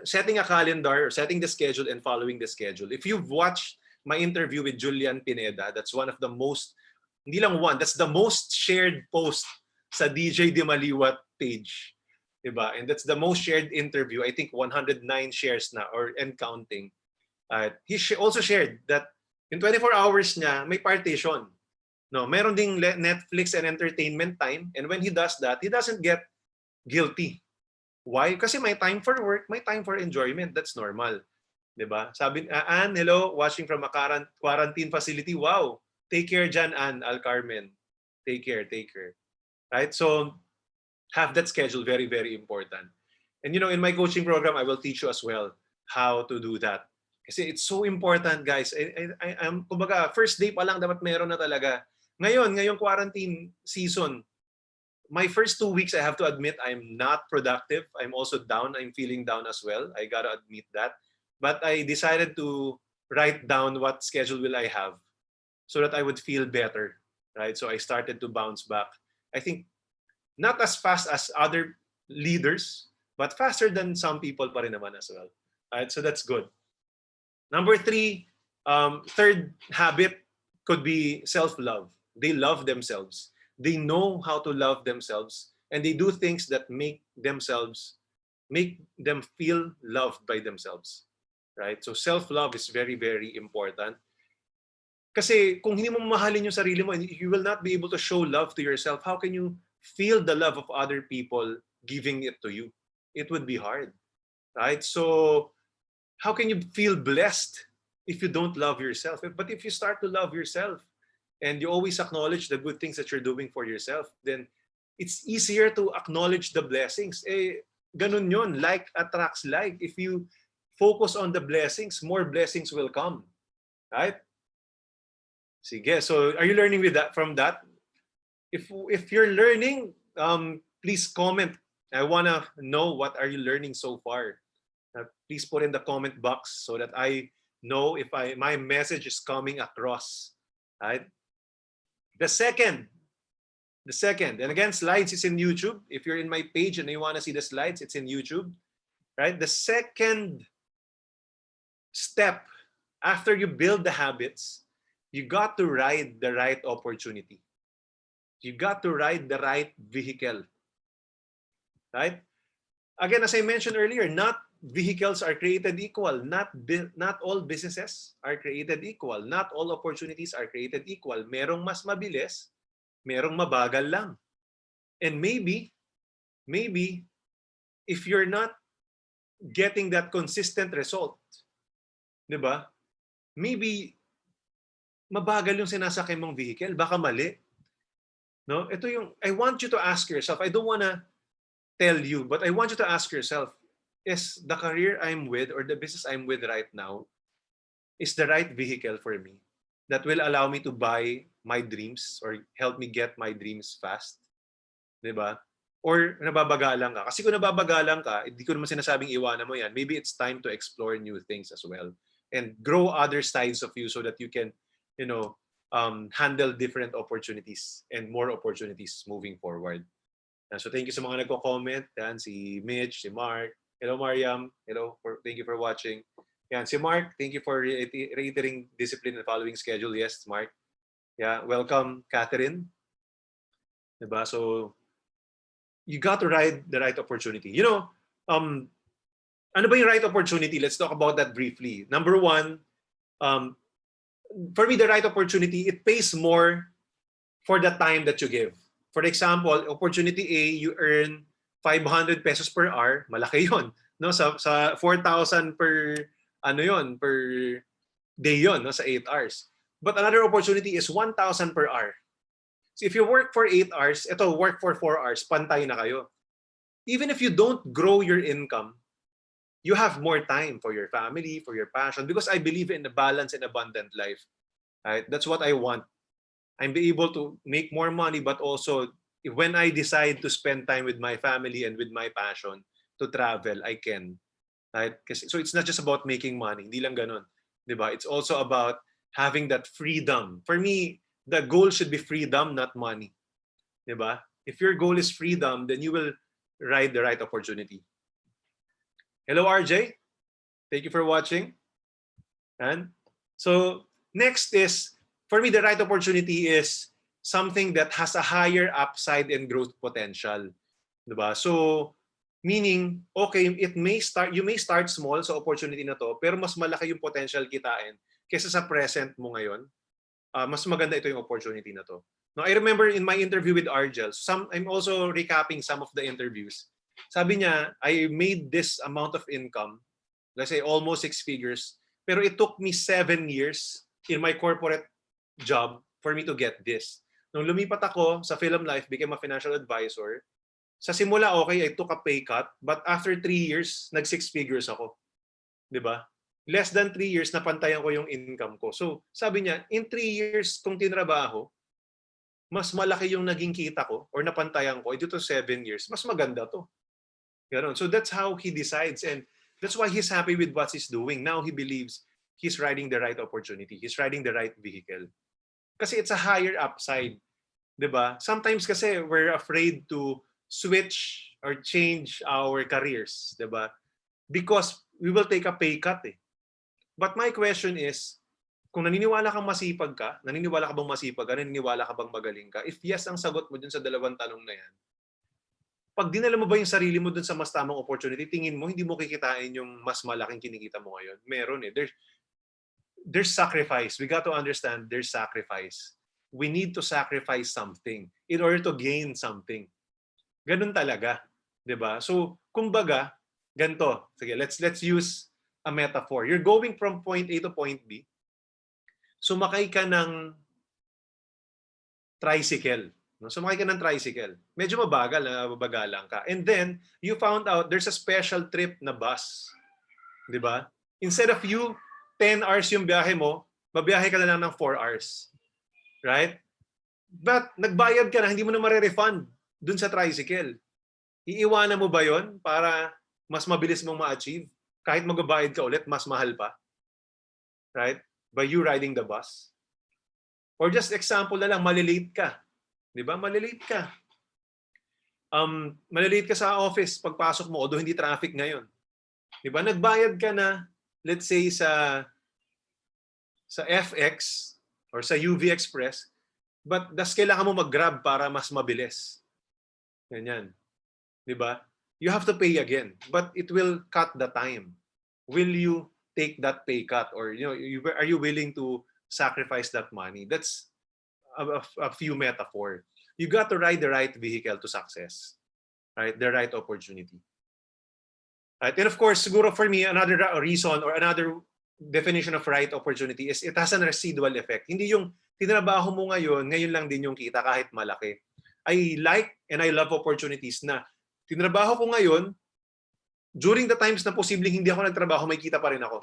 setting a calendar, or setting the schedule and following the schedule. If you've watched my interview with Julian Pineda, that's one of the most, hindi lang one, that's the most shared post sa DJ Dimaliuat page. Diba? And that's the most shared interview. I think 109 shares na or and counting. He also shared that in 24 hours niya, may partition. No, meron ding Netflix and entertainment time, and when he does that, he doesn't get guilty. Why? Kasi may time for work, may time for enjoyment. That's normal. 'Di ba? Sabi Ann, hello, watching from a quarantine facility. Wow. Take care dyan, Ann Al Carmen. Take care, take care. Right? So have that schedule, very, very important. And you know, in my coaching program, I will teach you as well how to do that. Kasi it's so important, guys. Kumbaga, first day pa lang dapat meron na talaga. Ngayong quarantine season, my first 2 weeks, I have to admit, I'm not productive. I'm also down. I'm feeling down as well. I gotta admit that. But I decided to write down what schedule will I have so that I would feel better, right? So I started to bounce back. I think not as fast as other leaders, but faster than some people pa rin naman as well. Right? So that's good. Number three, third habit could be self-love. They love themselves. They know how to love themselves, and they do things that make them feel loved by themselves. Right? So self-love is very, very important. Kasi kung hindi mo mahalin yung sarili mo, you will not be able to show love to yourself. How can you feel the love of other people giving it to you? It would be hard. Right? So how can you feel blessed if you don't love yourself? But if you start to love yourself and you always acknowledge the good things that you're doing for yourself, then it's easier to acknowledge the blessings. Ganun yun. Like attracts like. If you focus on the blessings, more blessings will come. Right? Sige. So are you learning from that? If you're learning, please comment. I want to know what are you learning so far. Please put in the comment box so that I know if my message is coming across. Right? The second, and again, slides is in YouTube. If you're in my page and you want to see the slides, it's in YouTube. Right? The second step after you build the habits, you got to ride the right opportunity. You got to ride the right vehicle. Right? Again, as I mentioned earlier, not vehicles are created equal. Not all businesses are created equal. Not all opportunities are created equal. Merong mas mabilis, merong mabagal lang. And maybe, if you're not getting that consistent result, di ba? Maybe, mabagal yung sinasakay mong vehicle. Baka mali. No? Ito yung, I want you to ask yourself, I don't want to tell you, but I want you to ask yourself, is the career I'm with or the business I'm with right now is the right vehicle for me that will allow me to buy my dreams or help me get my dreams fast? Diba? Or nababagalan ka? Kasi kung nababagalan ka, hindi ko naman sinasabing iwanan mo yan. Maybe it's time to explore new things as well and grow other sides of you so that you can, handle different opportunities and more opportunities moving forward. So thank you sa mga nagko-comment. Yan, si Mitch, si Mark. Hello, Mariam. Hello. Thank you for watching. Yan, si Mark. Thank you for reiterating discipline and following schedule. Yes, Mark. Yeah, welcome, Catherine. Diba? So you got to ride the right opportunity. Ano ba yung right opportunity? Let's talk about that briefly. Number one, um, for me, the right opportunity, it pays more for the time that you give. For example, opportunity A, you earn 500 pesos per hour, malaki yon. No, sa 4,000 per ano yon, per day yon, no, sa 8 hours. But another opportunity is 1,000 per hour. So if you work for 8 hours, ito work for 4 hours, pantay na kayo. Even if you don't grow your income, you have more time for your family, for your passion, because I believe in a balanced and abundant life. Right? That's what I want. I'm be able to make more money, but also when I decide to spend time with my family and with my passion to travel, I can. Right? So it's not just about making money. Hindi lang ganun. Diba? It's also about having that freedom. For me, the goal should be freedom, not money. Diba? If your goal is freedom, then you will ride the right opportunity. Hello, RJ. Thank you for watching. And so next is, for me, the right opportunity is something that has a higher upside and growth potential. Diba? So, meaning, okay, you may start small sa opportunity na to, pero mas malaki yung potential kitain kaysa sa present mo ngayon. Mas maganda ito yung opportunity na to. Now, I remember in my interview with Argel, I'm also recapping some of the interviews. Sabi niya, I made this amount of income, let's say almost 6 figures, pero it took me 7 years in my corporate job for me to get this. Nung lumipat ako sa Film Life, became a financial advisor, sa simula okay, I took a pay cut, but after 3 years, nag 6 figures ako. 'Di ba? Less than 3 years, napantayan ko yung income ko. So, sabi niya, in 3 years kung tinrabaho, mas malaki yung naging kita ko or napantayan ko, dito 7 years, mas maganda to. Ganon. So that's how he decides, and that's why he's happy with what he's doing. Now he believes he's riding the right opportunity. He's riding the right vehicle. Kasi it's a higher upside. 'Di ba? Sometimes kasi we're afraid to switch or change our careers. 'Di ba? Because we will take a pay cut eh. But my question is, kung naniniwala kang masipag ka, naniniwala ka bang masipag ka, naniniwala ka bang magaling ka? If yes ang sagot mo dun sa dalawang tanong na yan, pag dinala mo ba yung sarili mo dun sa mas tamang opportunity, tingin mo, hindi mo kikitain yung mas malaking kinikita mo ngayon? Meron eh. There's sacrifice. We got to understand there's sacrifice. We need to sacrifice something in order to gain something. Ganun talaga. 'Di ba? So, kumbaga, ganito. Sige, let's use a metaphor. You're going from point A to point B. Sumakay ka ng tricycle. No? Sumakay ka ng tricycle. Medyo mabagal, mabagalan ka. And then, you found out there's a special trip na bus. 'Di ba? Instead of you 10 hours yung biyahe mo, babiyahe ka na lang ng 4 hours. Right? But nagbayad ka na, hindi mo na ma-refund dun sa tricycle. Iiwanan mo ba yon para mas mabilis mong ma-achieve? Kahit magbabayad ka ulit, mas mahal pa. Right? By you riding the bus. Or just example na lang, malilate ka. Di ba? Malilate ka. Malilate ka sa office pagpasok mo, although hindi traffic ngayon. Di ba? Nagbayad ka na, let's say sa FX or sa UV Express, but kailangan mo mag-grab para mas mabilis. Ganyan. Di ba? You have to pay again, but it will cut the time. Will you take that pay cut, or are you willing to sacrifice that money? That's a few metaphor. You got to ride the right vehicle to success, right? The right opportunity. Right? And of course, siguro for me, another reason or another definition of right opportunity is it has a residual effect. Hindi yung tinrabaho mo ngayon lang din yung kita kahit malaki. I like and I love opportunities na tinrabaho ko ngayon, during the times na posibleng hindi ako nagtrabaho, may kita pa rin ako.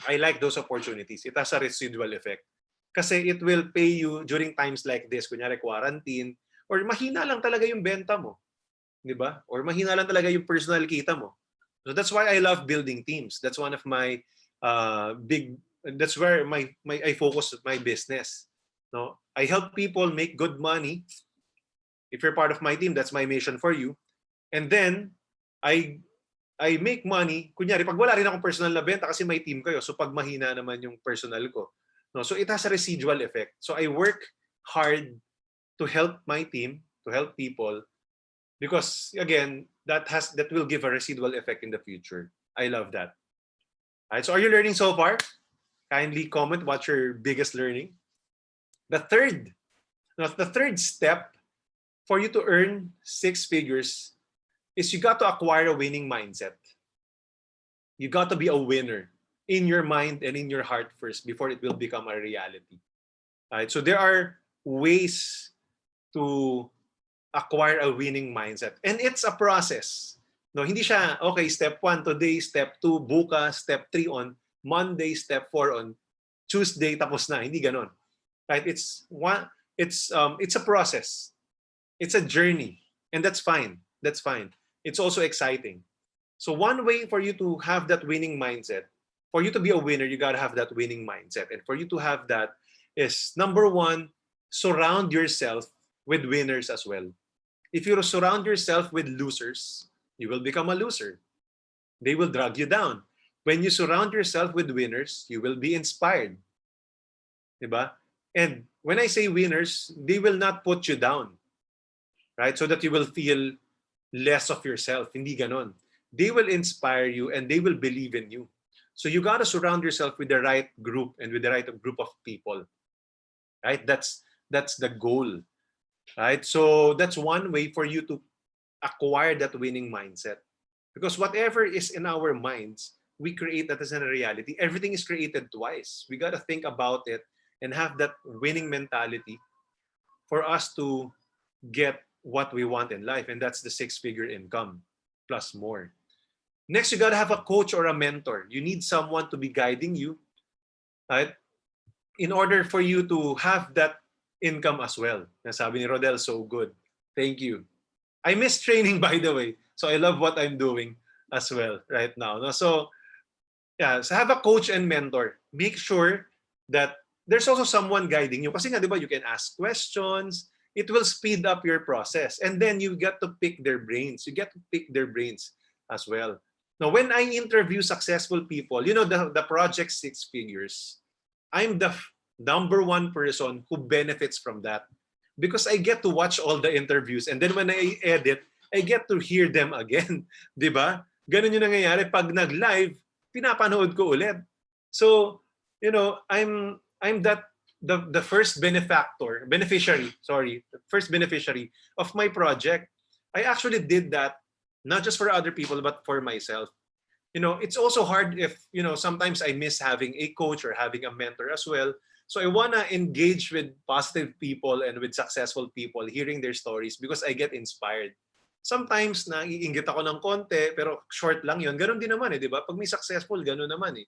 I like those opportunities. It has a residual effect. Kasi it will pay you during times like this, kunyari quarantine, or mahina lang talaga yung benta mo. Di ba? Or mahina lang talaga yung personal kita mo. So that's why I love building teams. That's one of my that's where I focus my business. No? I help people make good money. If you're part of my team, that's my mission for you. And then, I make money. Kunyari, pag wala rin akong personal na benta kasi may team kayo, so pag mahina naman yung personal ko. No? So it has a residual effect. So I work hard to help my team, to help people, because again, that will give a residual effect in the future. I love that. All right, so are you learning so far? Kindly comment what's your biggest learning. The third, no, the third step for you to earn six figures is you got to acquire a winning mindset. You got to be a winner in your mind and in your heart first before it will become a reality. All right, so there are ways to acquire a winning mindset. And it's a process. No, hindi siya, okay, step 1 today, step 2 bukas, step 3 on Monday, step 4 on Tuesday, tapos na. Hindi ganon. Right? It's a process. It's a journey. And that's fine. That's fine. It's also exciting. So one way for you to have that winning mindset, for you to be a winner, you got to have that winning mindset. And for you to have that is, number one, surround yourself with winners as well. If you surround yourself with losers, you will become a loser. They will drag you down. When you surround yourself with winners, you will be inspired. Diba? And when I say winners, they will not put you down. Right? So that you will feel less of yourself. Hindi ganon. They will inspire you and they will believe in you. So you got to surround yourself with the right group and with the right group of people. Right? That's the goal. Right? So that's one way for you to acquire that winning mindset. Because whatever is in our minds, we create that as a reality. Everything is created twice. We got to think about it and have that winning mentality for us to get what we want in life. And that's the six-figure income plus more. Next, you got to have a coach or a mentor. You need someone to be guiding you, right? In order for you to have that income as well. Nasabi ni Rodel, so good. Thank you. I miss training, by the way. So I love what I'm doing as well right now. So yeah, so have a coach and mentor. Make sure that there's also someone guiding you. Kasi nga, di ba, you can ask questions. It will speed up your process. And then you get to pick their brains. You get to pick their brains as well. Now, when I interview successful people, you know, the project six figures, I'm the number one person who benefits from that. Because I get to watch all the interviews and then when I edit, I get to hear them again. Di ba? Ganun yung nangyayari. Pag nag-live, pinapanood ko ulit. So, you know, I'm that the first first beneficiary of my project. I actually did that not just for other people but for myself. You know, it's also hard if, you know, sometimes I miss having a coach or having a mentor as well. So I want to engage with positive people and with successful people, hearing their stories because I get inspired. Sometimes naiinggit ako ng konti pero short lang yun. Ganun din naman di ba? Pag may successful, ganun naman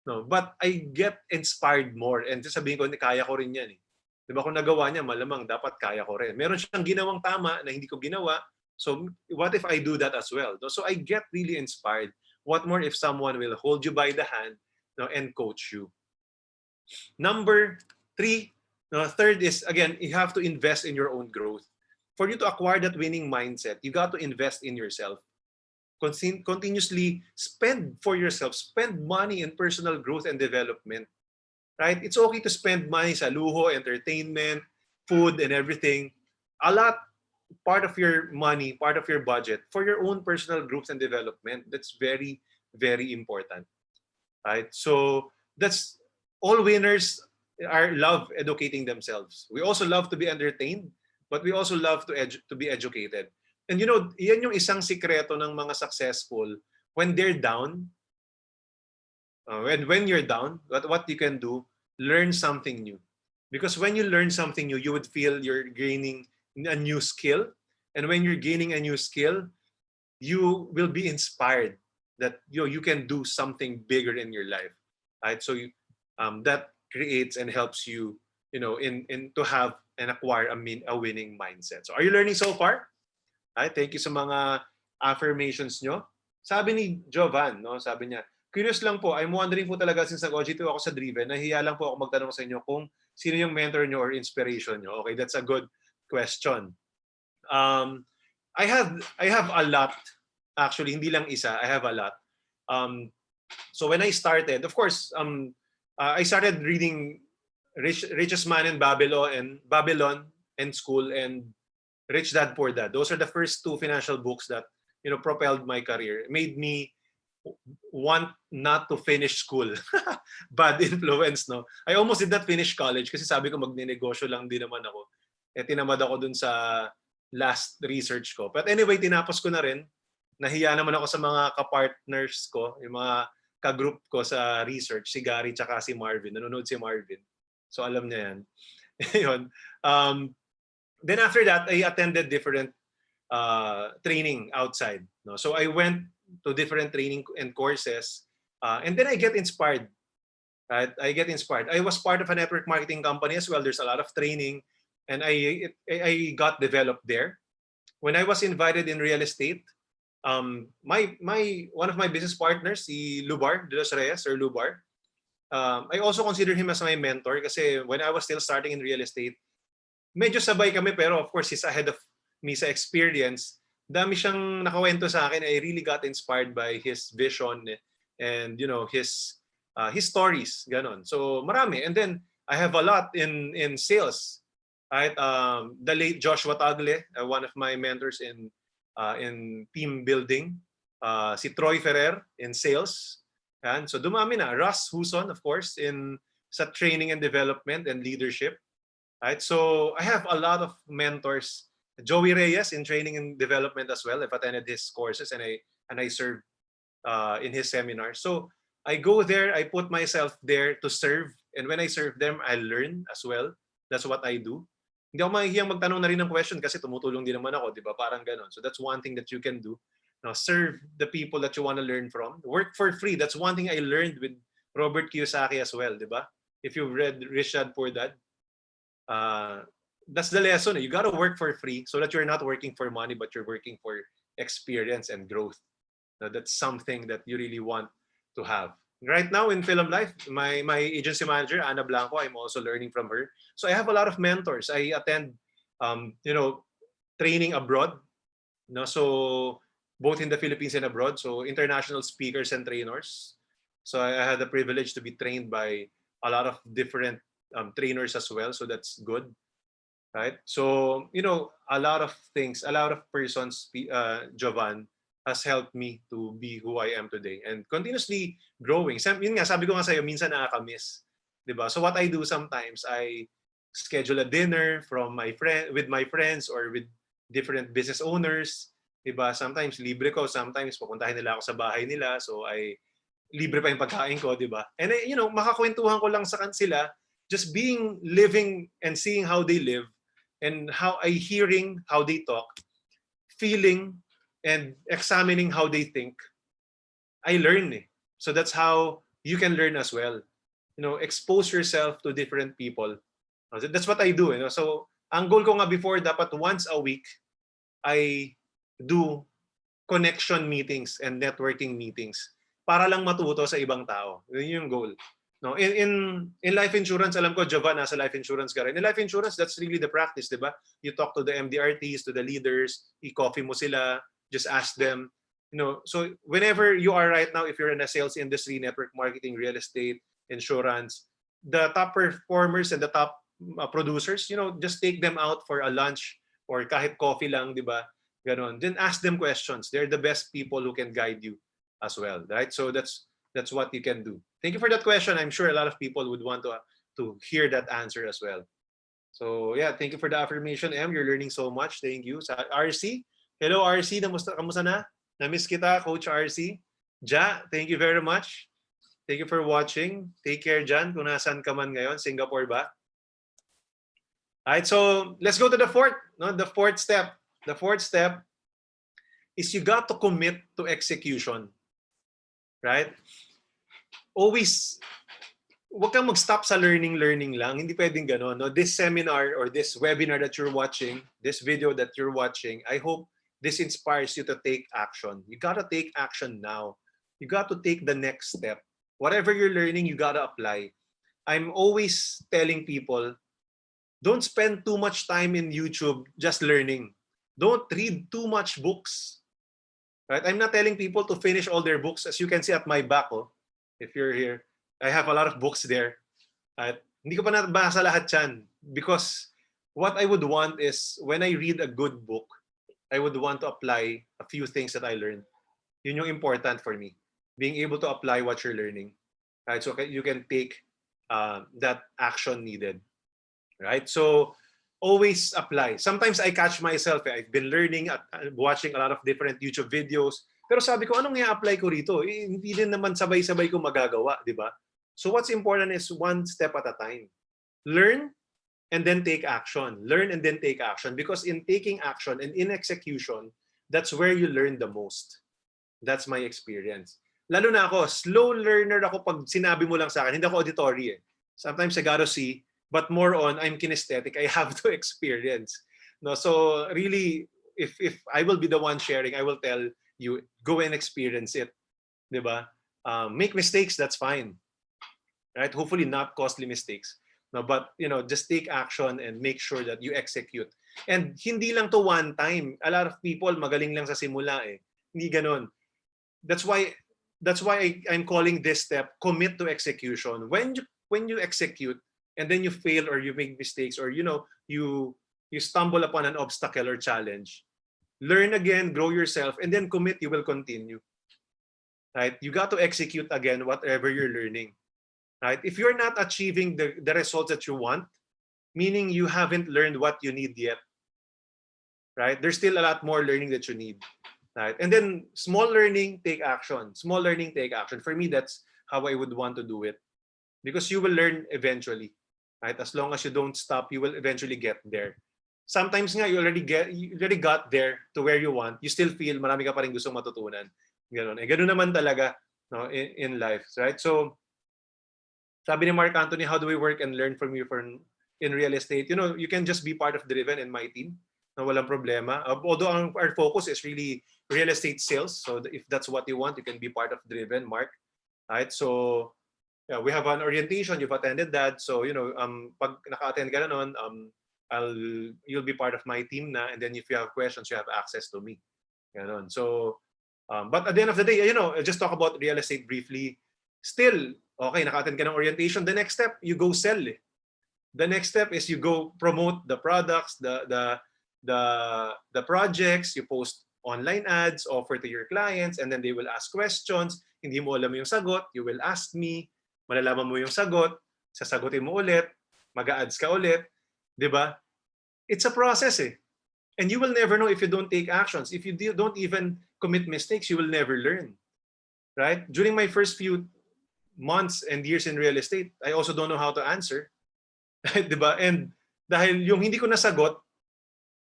No, but I get inspired more and sabihin ko, kaya ko rin yan Di ba kung nagawa niya, malamang dapat kaya ko rin. Meron siyang ginawang tama na hindi ko ginawa. So what if I do that as well? So I get really inspired. What more if someone will hold you by the hand and coach you? Number three, third is, again, you have to invest in your own growth. For you to acquire that winning mindset, you got to invest in yourself. Continuously spend for yourself. Spend money in personal growth and development. Right? It's okay to spend money sa luho, entertainment, food, and everything. A lot, part of your money, part of your budget for your own personal growth and development. That's very, very important. Right? So that's all winners love educating themselves. We also love to be entertained, but we also love to be educated. And you know, yan yung isang sikreto ng mga successful when they're down. When you're down, what you can do, learn something new. Because when you learn something new, you would feel you're gaining a new skill. And when you're gaining a new skill, you will be inspired that you can do something bigger in your life. Right? So that creates and helps you, in to have and acquire a winning mindset. So are you learning so far? Right? Thank you sa mga affirmations nyo. Sabi ni Jovan, sabi niya, curious lang po, I'm wondering po talaga since nag-OG2 ako sa Driven, nahiya lang po ako magtanong sa inyo kung sino yung mentor nyo or inspiration nyo. Okay, that's a good question. I have a lot. Actually, hindi lang isa. I have a lot. So when I started, of course, I started reading Richest Man in Babylon and School and Rich Dad Poor Dad. Those are the first two financial books that propelled my career, made me want not to finish school. Bad influence, no? I almost did not finish college kasi sabi ko magnenegosyo lang din naman ako. Eh, tinamad ako dun sa last research ko. But anyway, tinapos ko na rin. Nahiya naman ako sa mga kapartners ko, yung mga ka-group ko sa research, si Gary tsaka si Marvin. Nanonood si Marvin. So alam niya yan. Yun. Then after that, I attended different training outside. No? So I went to different training and courses, and then I get inspired. Right? I get inspired. I was part of a network marketing company as well. There's a lot of training, and I got developed there. When I was invited in real estate, my one of my business partners, si Lubar de los Reyes or Lubar, I also consider him as my mentor kasi when I was still starting in real estate, medyo sabay kami pero of course he's ahead of me sa experience. Dami siyang nakawento sa akin. I really got inspired by his vision and his stories, ganon. So marami. And then I have a lot in sales. Right? The late Joshua Tagle, one of my mentors in team building. Si Troy Ferrer in sales. And so dumami na. Russ Huson, of course, sa training and development and leadership. Right? So I have a lot of mentors. Joey Reyes in training and development as well. I've attended his courses and I served in his seminars. So I go there, I put myself there to serve. And when I serve them, I learn as well. That's what I do. Hindi ako mahihiyang magtanong na rin ng question kasi tumutulong din naman ako, di ba? Parang ganon. So that's one thing that you can do. Now, serve the people that you want to learn from. Work for free. That's one thing I learned with Robert Kiyosaki as well, di ba? If you've read Rich Dad Poor Dad, that's the lesson. You got to work for free so that you're not working for money, but you're working for experience and growth. Now, that's something that you really want to have. Right now in Film Life, my agency manager, Ana Blanco, I'm also learning from her. So I have a lot of mentors. I attend, training abroad. So both in the Philippines and abroad. So international speakers and trainers. So I had the privilege to be trained by a lot of different trainers as well. So that's good. Right? So, a lot of things, a lot of persons, Jovan, has helped me to be who I am today and continuously growing. Yun nga, sabi ko nga sa'yo, minsan nakakamiss. Diba? So what I do sometimes, I schedule a dinner with my friends or with different business owners. Diba? Sometimes libre ko, sometimes pupuntahin nila ako sa bahay nila. So libre pa yung pagkain ko, diba? And makakwentuhan ko lang sa sila, just living and seeing how they live and hearing how they talk, feeling and examining how they think, I learn. So that's how you can learn as well. Expose yourself to different people. That's what I do. So ang goal ko nga before, dapat once a week, I do connection meetings and networking meetings para lang matuto sa ibang tao. Yun yung goal. No, in life insurance, alam ko, Jovan, nasa life insurance ka rin. In life insurance, that's really the practice, di ba? You talk to the MDRTs, to the leaders, i-coffee mo sila, just ask them. So whenever you are right now, if you're in the sales industry, network marketing, real estate, insurance, the top performers and the top producers, just take them out for a lunch or kahit coffee lang, di ba? Ganon. Then ask them questions. They're the best people who can guide you as well, right? So that's what you can do. Thank you for that question. I'm sure a lot of people would want to hear that answer as well. So yeah, thank you for the affirmation, M. You're learning so much. Thank you. Sa RC, hello RC, kamusta na? Na-miss kita, Coach RC. Ja, thank you very much. Thank you for watching. Take care dyan kung nasan ka man ngayon. Singapore ba? Alright, so let's go to the fourth step. The fourth step is you got to commit to execution. Right? Always, huwag kang mag-stop sa learning lang. Hindi pwedeng gano'n. No? This seminar or this webinar that you're watching, this video that you're watching, I hope this inspires you to take action. You got to take action now. You got to take the next step. Whatever you're learning, you got to apply. I'm always telling people, don't spend too much time in YouTube just learning. Don't read too much books. Right? I'm not telling people to finish all their books. As you can see at my back, if you're here, I have a lot of books there. At hindi ko pa nabasa lahat yan because what I would want is when I read a good book, I would want to apply a few things that I learned. Yun yung important for me. being able to apply what you're learning, right? So you can take that action needed, right? So always apply. Sometimes I catch myself, I've been learning at watching a lot of different YouTube videos. Pero sabi ko, anong i-apply ko rito? Hindi din naman sabay-sabay ko magagawa, di ba? So what's important is one step at a time. Learn and then take action. Learn and then take action. Because in taking action and in execution, that's where you learn the most. That's my experience. Lalo na ako, slow learner ako pag sinabi mo lang sa akin. Hindi ako auditory eh. Sometimes I gotta see, but more on, I'm kinesthetic. I have to experience. No, so really, if I will be the one sharing, I will tell you, go and experience it. Diba? Make mistakes, that's fine. Right? Hopefully not costly mistakes. No, but just take action and make sure that you execute. And hindi lang to one time. A lot of people magaling lang sa simula eh. Hindi ganon. That's why I'm calling this step commit to execution. When you execute and then you fail or you make mistakes or you stumble upon an obstacle or challenge, learn again, grow yourself, and then commit, you will continue. Right? You got to execute again whatever you're learning. Right? If you're not achieving the results that you want, meaning you haven't learned what you need yet. Right? There's still a lot more learning that you need. Right? And then small learning, take action. Small learning, take action. For me, that's how I would want to do it. Because you will learn eventually. Right? As long as you don't stop, you will eventually get there. Sometimes nga, you already got there to where you want. You still feel marami ka pa rin gustong matutunan. Ganon. Ganon naman talaga in life. Right? So, sabi ni Mark Anthony, how do we work and learn from you in real estate? You can just be part of Driven and my team. Na walang problema. Although our focus is really real estate sales. So if that's what you want, you can be part of Driven, Mark. Right? So yeah, we have an orientation. You've attended that. So pag naka-attend ka na nun, you'll be part of my team na. And then if you have questions, you have access to me. Ganon. So, but at the end of the day, just talk about real estate briefly. Still, okay, naka-attend ka ng orientation. The next step, you go sell. The next step is you go promote the products, the projects, you post online ads, offer to your clients, and then they will ask questions. Hindi mo alam yung sagot, you will ask me, malalaman mo yung sagot, sasagutin mo ulit, mag-a-ads ka ulit, di ba? It's a process eh. And you will never know if you don't take actions. If you don't even commit mistakes, you will never learn. Right? During my first few months and years in real estate, I also don't know how to answer. Di ba? And dahil yung hindi ko nasagot,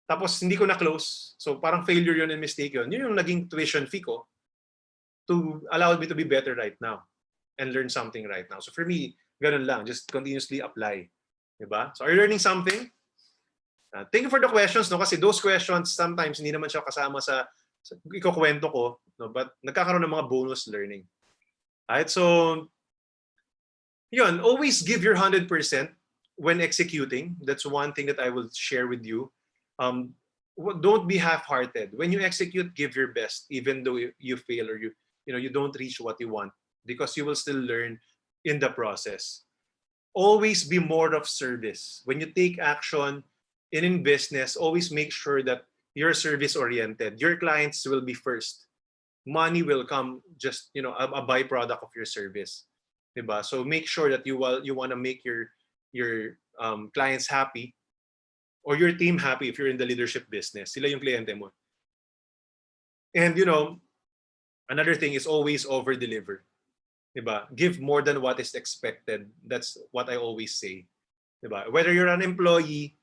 tapos hindi ko na-close, so parang failure yun and mistake yun. Yun yung naging tuition fee ko to allow me to be better right now and learn something right now. So for me, ganun lang. Just continuously apply. Diba? So are you learning something? Thank you for the questions, no? Kasi those questions, sometimes hindi naman siya kasama sa ikukwento ko, no? But nagkakaroon ng mga bonus learning. Alright, so yun, always give your 100% when executing. That's one thing that I will share with you. Don't be half-hearted. When you execute, give your best, even though you fail or you don't reach what you want, because you will still learn in the process. Always be more of service. When you take action in business, always make sure that you're service-oriented. Your clients will be first. Money will come just a byproduct of your service. Diba? So make sure that you want to make your clients happy or your team happy if you're in the leadership business. Sila yung kliyente mo. And another thing is always over-deliver. Diba? Give more than what is expected. That's what I always say. Diba? Whether you're an employee,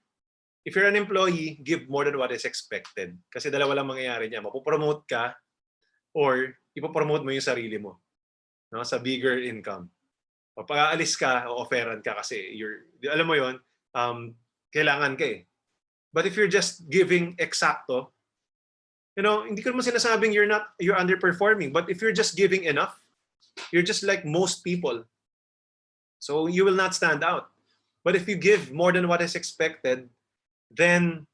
if you're an employee, give more than what is expected. Kasi dalawa lang mangyayari niya. Mapopromote ka or ipopromote mo yung sarili mo, no, sa bigger income. O pag aalis ka, o offeran ka kasi alam mo yon, kailangan ka eh. But if you're just giving eksakto, hindi ko naman sinasabing you're underperforming, but if you're just giving enough, you're just like most people. So you will not stand out. But if you give more than what is expected, then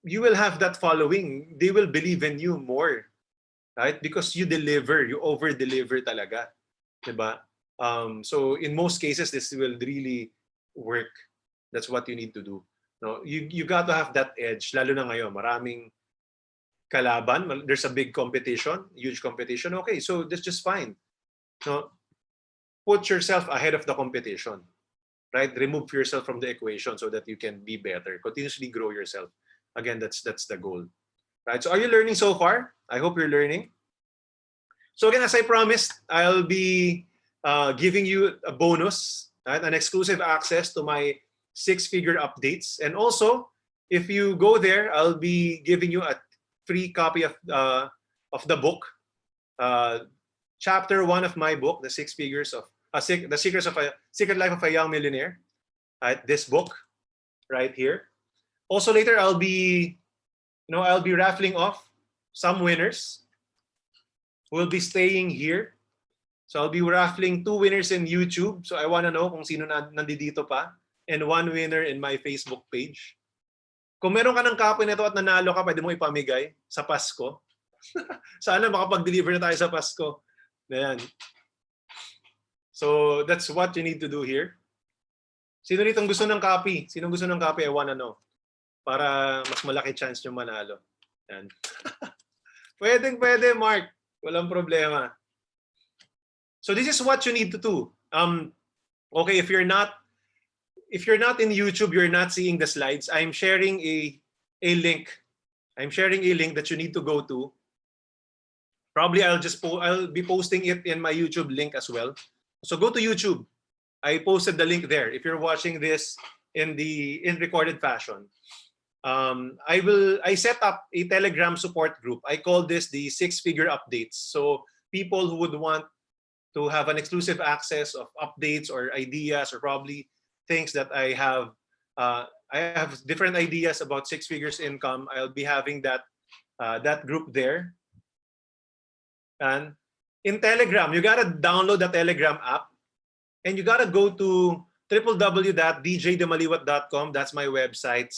you will have that following. They will believe in you more. Right? Because you deliver, you over-deliver talaga. Diba? So in most cases, this will really work. That's what you need to do. No, you got to have that edge. Lalo na ngayon, maraming kalaban. There's a big competition, huge competition. Okay, so that's just fine. no, put yourself ahead of the competition, right? Remove yourself from the equation so that you can be better. Continuously grow yourself. Again, that's the goal, right? So are you learning so far? I hope you're learning. So again, as I promised, I'll be giving you a bonus, right? An exclusive access to my six-figure updates. And also, if you go there, I'll be giving you a free copy of the book, chapter 1 of my book, The Six Figures of The Secrets of a Secret Life of a Young Millionaire. Right, this book right here. Also later, I'll be raffling off some winners who will be staying here. So I'll be raffling 2 winners in YouTube. So I want to know kung sino nandito pa. And 1 winner in my Facebook page. Kung meron ka ng copy nito at nanalo ka, pwede mo ipamigay sa Pasko. Sana makapag-deliver na tayo sa Pasko. Ayan. So that's what you need to do here. Sino rito gusto ng copy? Sino gusto ng copy? I wanna know. Para mas malaki chance nyo manalo. Ayan. Pwede, Mark. Walang problema. So this is what you need to do. Okay, if you're not in YouTube, you're not seeing the slides. I'm sharing a link. I'm sharing a link that you need to go to. Probably I'll be posting it in my YouTube link as well. So go to YouTube. I posted the link there. If you're watching this in recorded fashion, I set up a Telegram support group. I call this the six-figure updates. So people who would want to have an exclusive access of updates or ideas or probably things that I have different ideas about six figures income. I'll be having that group there. And in Telegram, you gotta download the Telegram app, and you gotta go to www.djdimaliuat.com. That's my website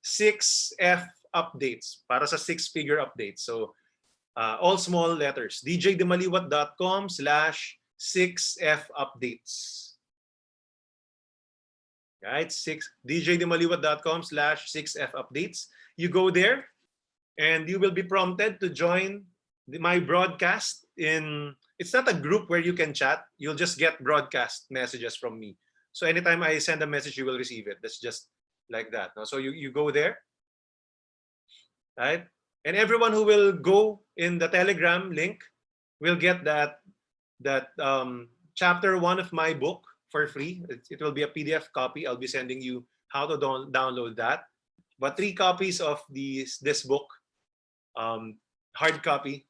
/6F updates para sa six-figure updates. So all small letters. djdimaliuat.com /6F updates. Right? djdimaliuat.com /6F updates. You go there and you will be prompted to join my broadcast it's not a group where you can chat. You'll just get broadcast messages from me. So anytime I send a message, you will receive it. That's just like that. So you go there, right? And everyone who will go in the Telegram link will get that chapter 1 of my book for free. It will be a PDF copy. I'll be sending you how to download that. But 3 copies of this book, hard copy,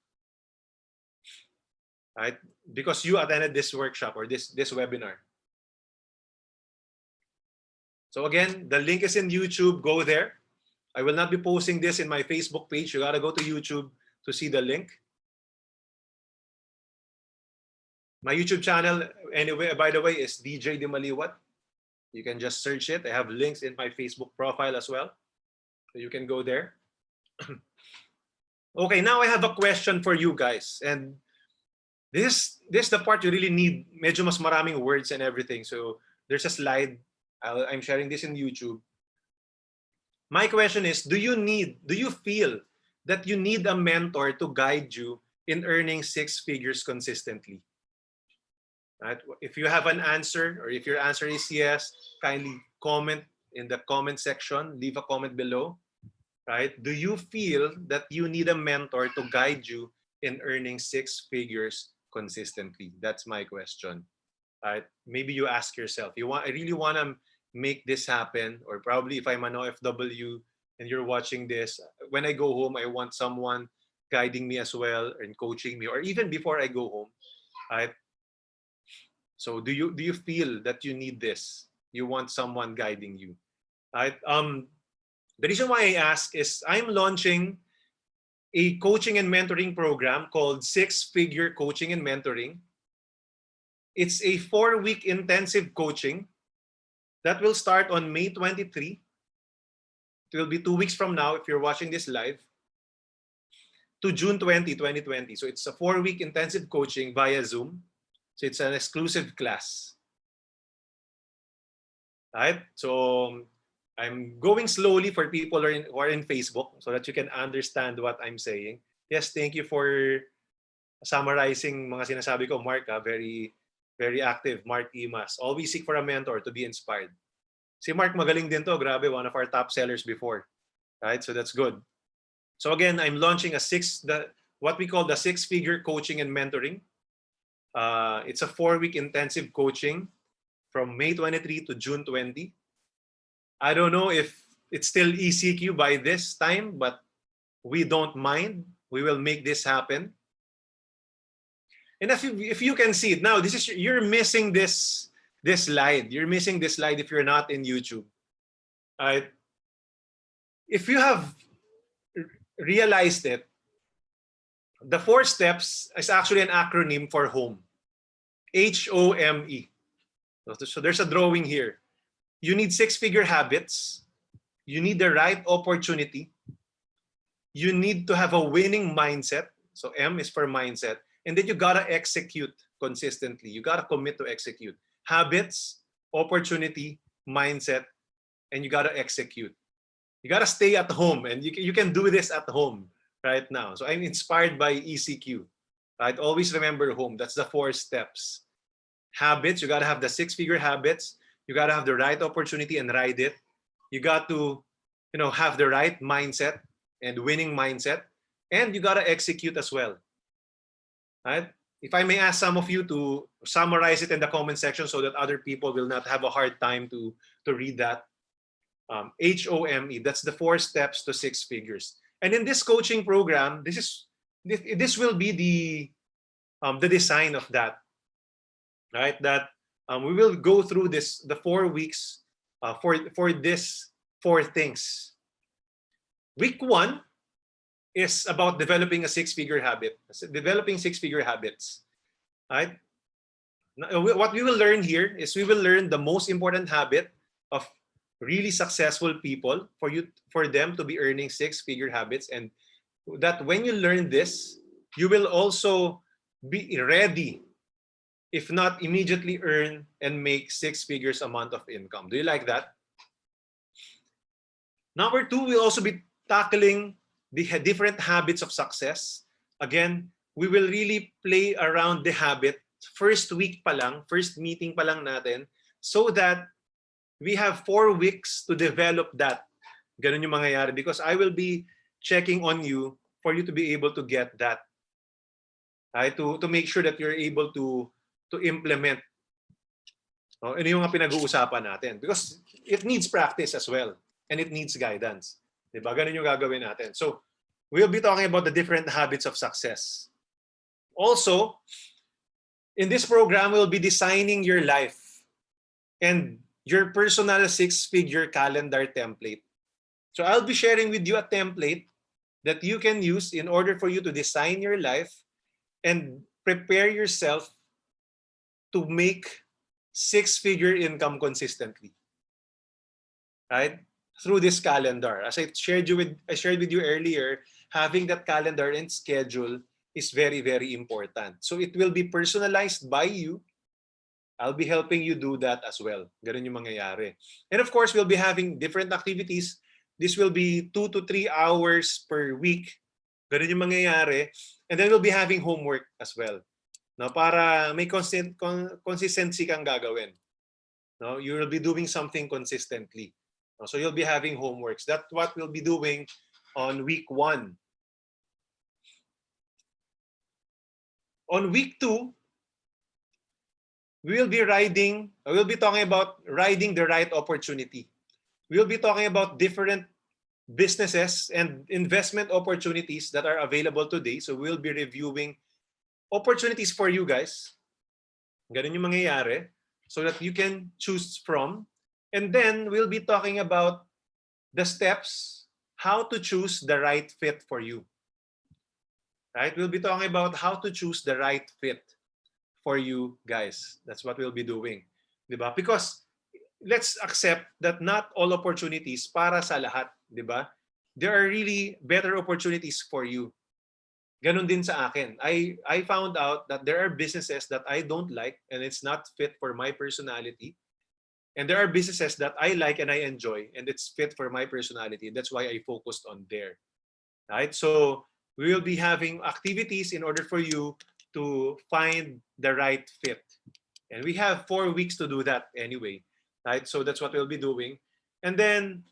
right? Because you attended this workshop or this webinar. So again, the link is in YouTube. Go there. I will not be posting this in my Facebook page. You gotta go to YouTube to see the link. My YouTube channel, anyway, by the way, is DJ Dimaliuat. You can just search it. I have links in my Facebook profile as well. So you can go there. Okay, now I have a question for you guys. And this is the part you really need. Medyo mas maraming words and everything. So there's a slide. I'm sharing this in YouTube. My question is, do you feel that you need a mentor to guide you in earning 6 figures consistently? Right? If you have an answer, or if your answer is yes, kindly comment in the comment section. Leave a comment below. Right? Do you feel that you need a mentor to guide you in earning 6 figures consistently? That's my question. Right? Maybe you ask yourself, I really want to make this happen, or probably if I'm an OFW and you're watching this, when I go home, I want someone guiding me as well and coaching me, or even before I go home. Right? So do you feel that you need this? You want someone guiding you? Right? The reason why I ask is I'm launching a coaching and mentoring program called 6-Figure Coaching and Mentoring. It's a 4-week intensive coaching that will start on May 23. It will be 2 weeks from now if you're watching this live, to June 20, 2020. So it's a 4-week intensive coaching via Zoom. So it's an exclusive class. Right? So I'm going slowly for people who are in Facebook so that you can understand what I'm saying. Yes, thank you for summarizing mga sinasabi ko, Mark, very, very active. Mark Imas. Always seek for a mentor to be inspired. Si Mark magaling din to. Grabe, one of our top sellers before. Right? So that's good. So again, I'm launching what we call the 6-figure coaching and mentoring. It's a 4-week intensive coaching from May 23 to June 20. I don't know if it's still ECQ by this time, but we don't mind. We will make this happen. And if you can see it now, you're missing this slide. You're missing this slide if you're not in YouTube. If you have realized it, the 4 steps is actually an acronym for HOME. HOME. So there's a drawing here. You need 6-figure habits. You need the right opportunity. You need to have a winning mindset. So M is for mindset. And then you gotta execute consistently. You gotta commit to execute. Habits, opportunity, mindset, and you gotta execute. You gotta stay at home, and you can do this at home right now. So I'm inspired by ECQ. Right? Always remember home. That's the 4 steps. Habits, you gotta have the 6-figure habits. You gotta have the right opportunity and ride it. You got to, have the right mindset and winning mindset, and you gotta execute as well. Right? If I may ask some of you to summarize it in the comment section so that other people will not have a hard time to read that. HOME, that's the 4 steps to 6 figures. And in this coaching program, this will be the design of that. Right? That we will go through the 4 weeks for this 4 things. Week 1 is about developing a 6-figure habit, developing 6-figure habits. Right? What we will learn here is we will learn the most important habit of really successful people for them to be earning 6-figure habits, and that when you learn this, you will also be ready, if not immediately earn and make 6 figures a month of income. Do you like that? Number 2, we'll also be tackling the different habits of success. Again, we will really play around the habit first week pa lang, first meeting pa lang natin, so that we have 4 weeks to develop that. Ganun yung mangyayari, because I will be checking on you for you to be able to get that. Right? To make sure that you're able to implement. Ano yung pinag-uusapan natin? Because it needs practice as well. And it needs guidance. Diba? Ganun yung gagawin natin. So, we'll be talking about the different habits of success. Also, in this program, we'll be designing your life and your personal 6-figure calendar template. So I'll be sharing with you a template that you can use in order for you to design your life and prepare yourself to make 6-figure income consistently. Right? Through this calendar. As I shared with you earlier, having that calendar and schedule is very, very important. So it will be personalized by you. I'll be helping you do that as well. Ganun yung mangyayari. And of course, we'll be having different activities. This will be 2 to 3 hours per week. Ganun yung mangyayari. And then we'll be having homework as well. No, para may consistency kang gagawin. No, you will be doing something consistently. No, so you'll be having homeworks. That's what we'll be doing on week 1. On week 2, we'll be talking about riding the right opportunity. We'll be talking about different businesses and investment opportunities that are available today. So we'll be reviewing opportunities for you guys. Ganun yung mangyayari, so that you can choose from. And then we'll be talking about the steps, how to choose the right fit for you. Right? We'll be talking about how to choose the right fit for you guys. That's what we'll be doing. Diba? Because let's accept that not all opportunities para sa lahat. Diba? There are really better opportunities for you. Ganon din sa akin. I found out that there are businesses that I don't like and it's not fit for my personality. And there are businesses that I like and I enjoy and it's fit for my personality. That's why I focused on there. Right? So we will be having activities in order for you to find the right fit. And we have 4 weeks to do that anyway, right? So that's what we'll be doing. And then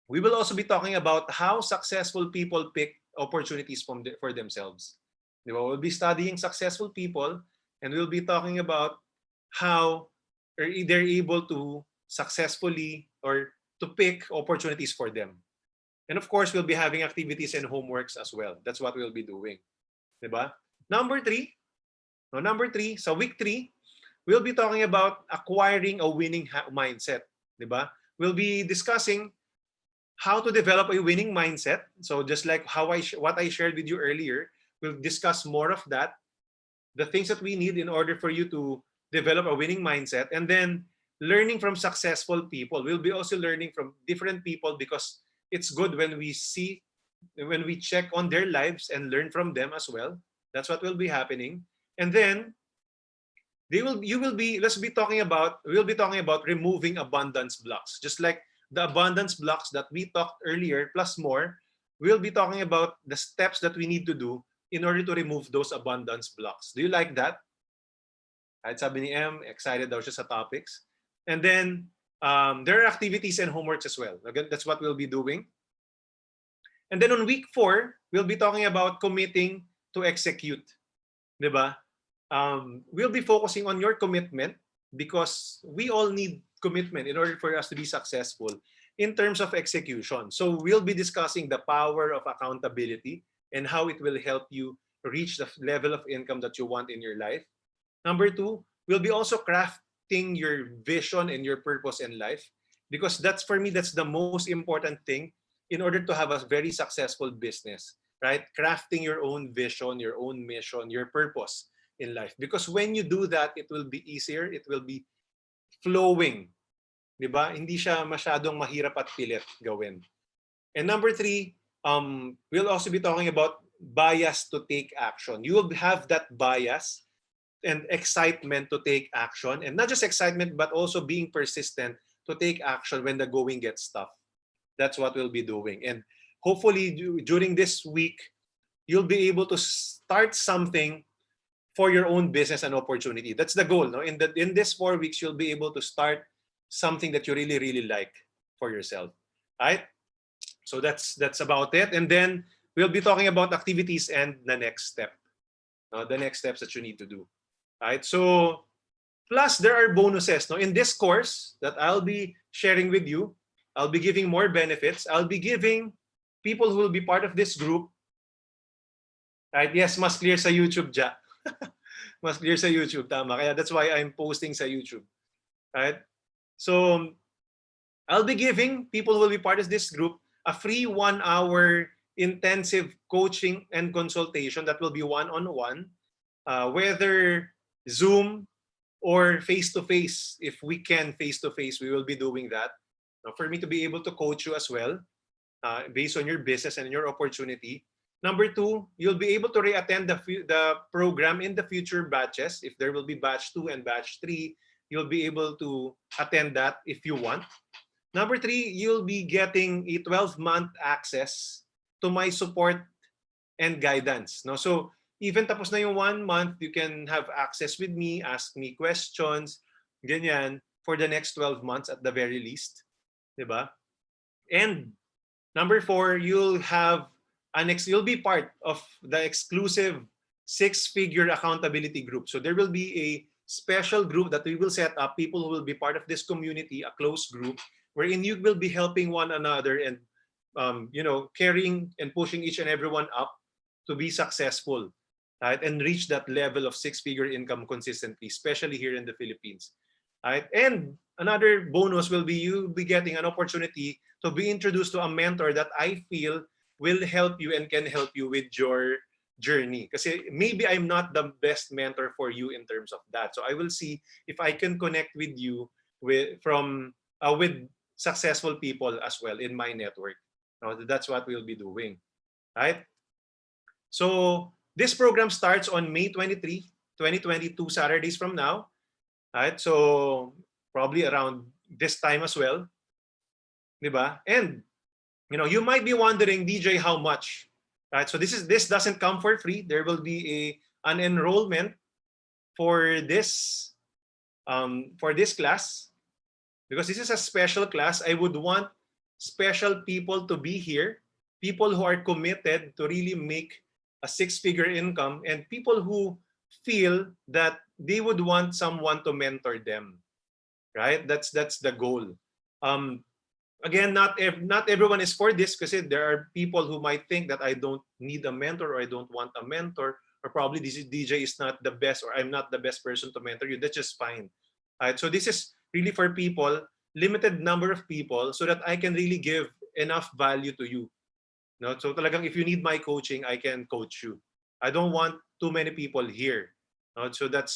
we will also be talking about how successful people pick opportunities for themselves. We'll be studying successful people, and we'll be talking about how they're able to successfully or to pick opportunities for them. And of course, we'll be having activities and homeworks as well. That's what we'll be doing. Diba? Number three, no, number three, so week three, we'll be talking about acquiring a winning mindset. Diba? We'll be discussing how to develop a winning mindset. So just like how what I shared with you earlier, we'll discuss more of that, the things that we need in order for you to develop a winning mindset, and then learning from successful people. We'll be also learning from different people because it's good when we see, when we check on their lives and learn from them as well. That's what will be happening. And then we'll be talking about removing abundance blocks. Just like the abundance blocks that we talked earlier, plus more, we'll be talking about the steps that we need to do in order to remove those abundance blocks. Do you like that? Kahit sabi ni M, excited daw siya sa topics. And then, there are activities and homeworks as well. Again, that's what we'll be doing. And then on week 4, we'll be talking about committing to execute. Diba? We'll be focusing on your commitment because we all need commitment in order for us to be successful in terms of execution. So we'll be discussing the power of accountability and how it will help you reach the level of income that you want in your life. Number 2, we'll be also crafting your vision and your purpose in life, because that's, for me, that's the most important thing in order to have a very successful business, right? Crafting your own vision, your own mission, your purpose in life. Because when you do that, it will be easier, it will be flowing. Diba? Hindi siya masyadong mahirap at pilit gawin. And number 3, we'll also be talking about bias to take action. You will have that bias and excitement to take action, and not just excitement, but also being persistent to take action when the going gets tough. That's what we'll be doing. And hopefully during this week, you'll be able to start something for your own business and opportunity. That's the goal. No? In this 4 weeks, you'll be able to start something that you really, really like for yourself. Right? So that's about it. And then we'll be talking about activities and the next step. The next steps that you need to do. Right? So, plus there are bonuses. No? In this course that I'll be sharing with you, I'll be giving more benefits. I'll be giving people who will be part of this group. Right? Yes, mas clear sa YouTube, Ja. Mas clear sa YouTube, tama. Kaya that's why I'm posting sa YouTube. Right? So, I'll be giving people who will be part of this group a free 1-hour intensive coaching and consultation that will be one-on-one, whether Zoom or face-to-face. If we can face-to-face, we will be doing that. Now, for me to be able to coach you as well, based on your business and your opportunity. Number 2, you'll be able to re-attend the program in the future batches. If there will be batch 2 and batch 3, you'll be able to attend that if you want. Number 3, you'll be getting a 12-month access to my support and guidance. No? So even tapos na yung 1 month, you can have access with me, ask me questions, ganyan, for the next 12 months at the very least. Diba? And number 4, you'll be part of the exclusive 6-figure accountability group. So there will be a special group that we will set up, people who will be part of this community, a close group, wherein you will be helping one another and carrying and pushing each and everyone up to be successful, right, and reach that level of 6-figure income consistently, especially here in the Philippines. Right? And another bonus will be you'll be getting an opportunity to be introduced to a mentor that I feel will help you and can help you with your journey. Because maybe I'm not the best mentor for you in terms of that. So I will see if I can connect with you with successful people as well in my network. Now, that's what we'll be doing. Right? So this program starts on May 23, 2022, Saturdays from now. Right? So probably around this time as well. Diba? And you might be wondering, DJ, how much? Right? So this doesn't come for free. There will be an enrollment for this class, because this is a special class. I would want special people to be here, people who are committed to really make a six-figure income, and people who feel that they would want someone to mentor them, right? That's the goal. Um, Again, not everyone is for this, because there are people who might think that I don't need a mentor, or I don't want a mentor, or probably this DJ is not the best, or I'm not the best person to mentor you. That's just fine. All right, so this is really for people, limited number of people, so that I can really give enough value to you. No, so talagang if you need my coaching, I can coach you. I don't want too many people here. No? So that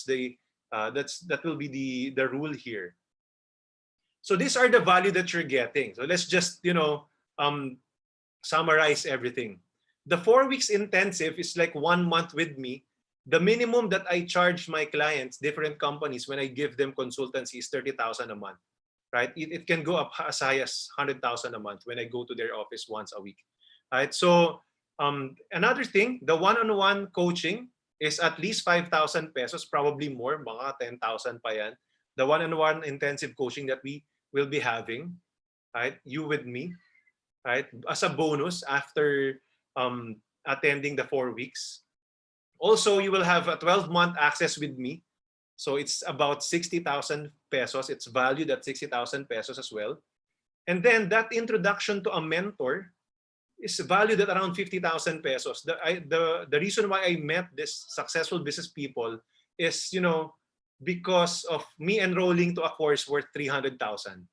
will be the rule here. So these are the value that you're getting. So let's just um, summarize everything. The 4 weeks intensive is like 1 month with me. The minimum that I charge my clients, different companies, when I give them consultancy is 30,000 a month, right? It can go up as high as 100,000 a month when I go to their office once a week, right? So another thing, the one-on-one coaching is at least 5,000 pesos, probably more, mga 10,000 pa yan. The one-on-one intensive coaching that we will be having, right? You with me, right? As a bonus after attending the 4 weeks. Also, you will have a 12-month access with me. So it's about 60,000 pesos. It's valued at 60,000 pesos as well. And then that introduction to a mentor is valued at around 50,000 pesos. The reason why I met this successful business people is, because of me enrolling to a course worth 300,000.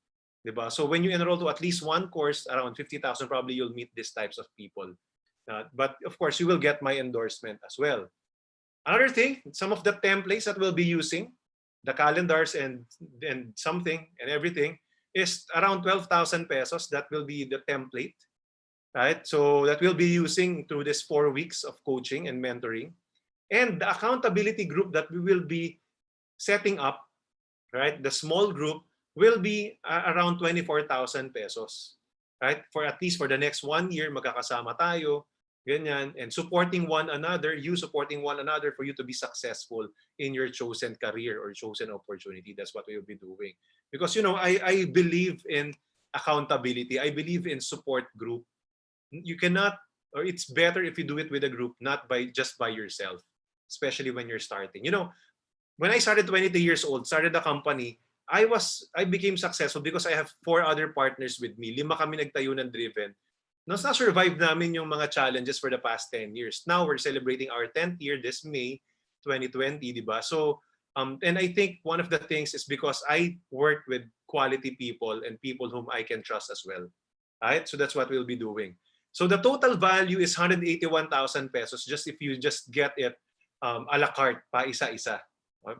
Diba? So when you enroll to at least one course, around 50,000, probably you'll meet these types of people. But of course, you will get my endorsement as well. Another thing, some of the templates that we'll be using, the calendars and something and everything, is around 12,000 pesos. That will be the template, right? So that we'll be using through this 4 weeks of coaching and mentoring. And the accountability group that we will be setting up, right? The small group will be around 24,000 pesos, right? For at least for the next 1 year, magkakasama tayo, ganyan, and supporting one another, you supporting one another for you to be successful in your chosen career or chosen opportunity. That's what we will be doing. Because, I believe in accountability. I believe in support group. You cannot, or it's better if you do it with a group, not just by yourself, especially when you're starting. When I started 22 years old, started a company, I became successful because I have 4 other partners with me. 5 kami nagtayo ng Driven. Na-survive namin yung mga challenges for the past 10 years. Now we're celebrating our 10th year this May 2020, di ba? So and I think one of the things is because I work with quality people and people whom I can trust as well. Right? So that's what we'll be doing. So the total value is 181,000 pesos just if you just get it a la carte pa isa-isa.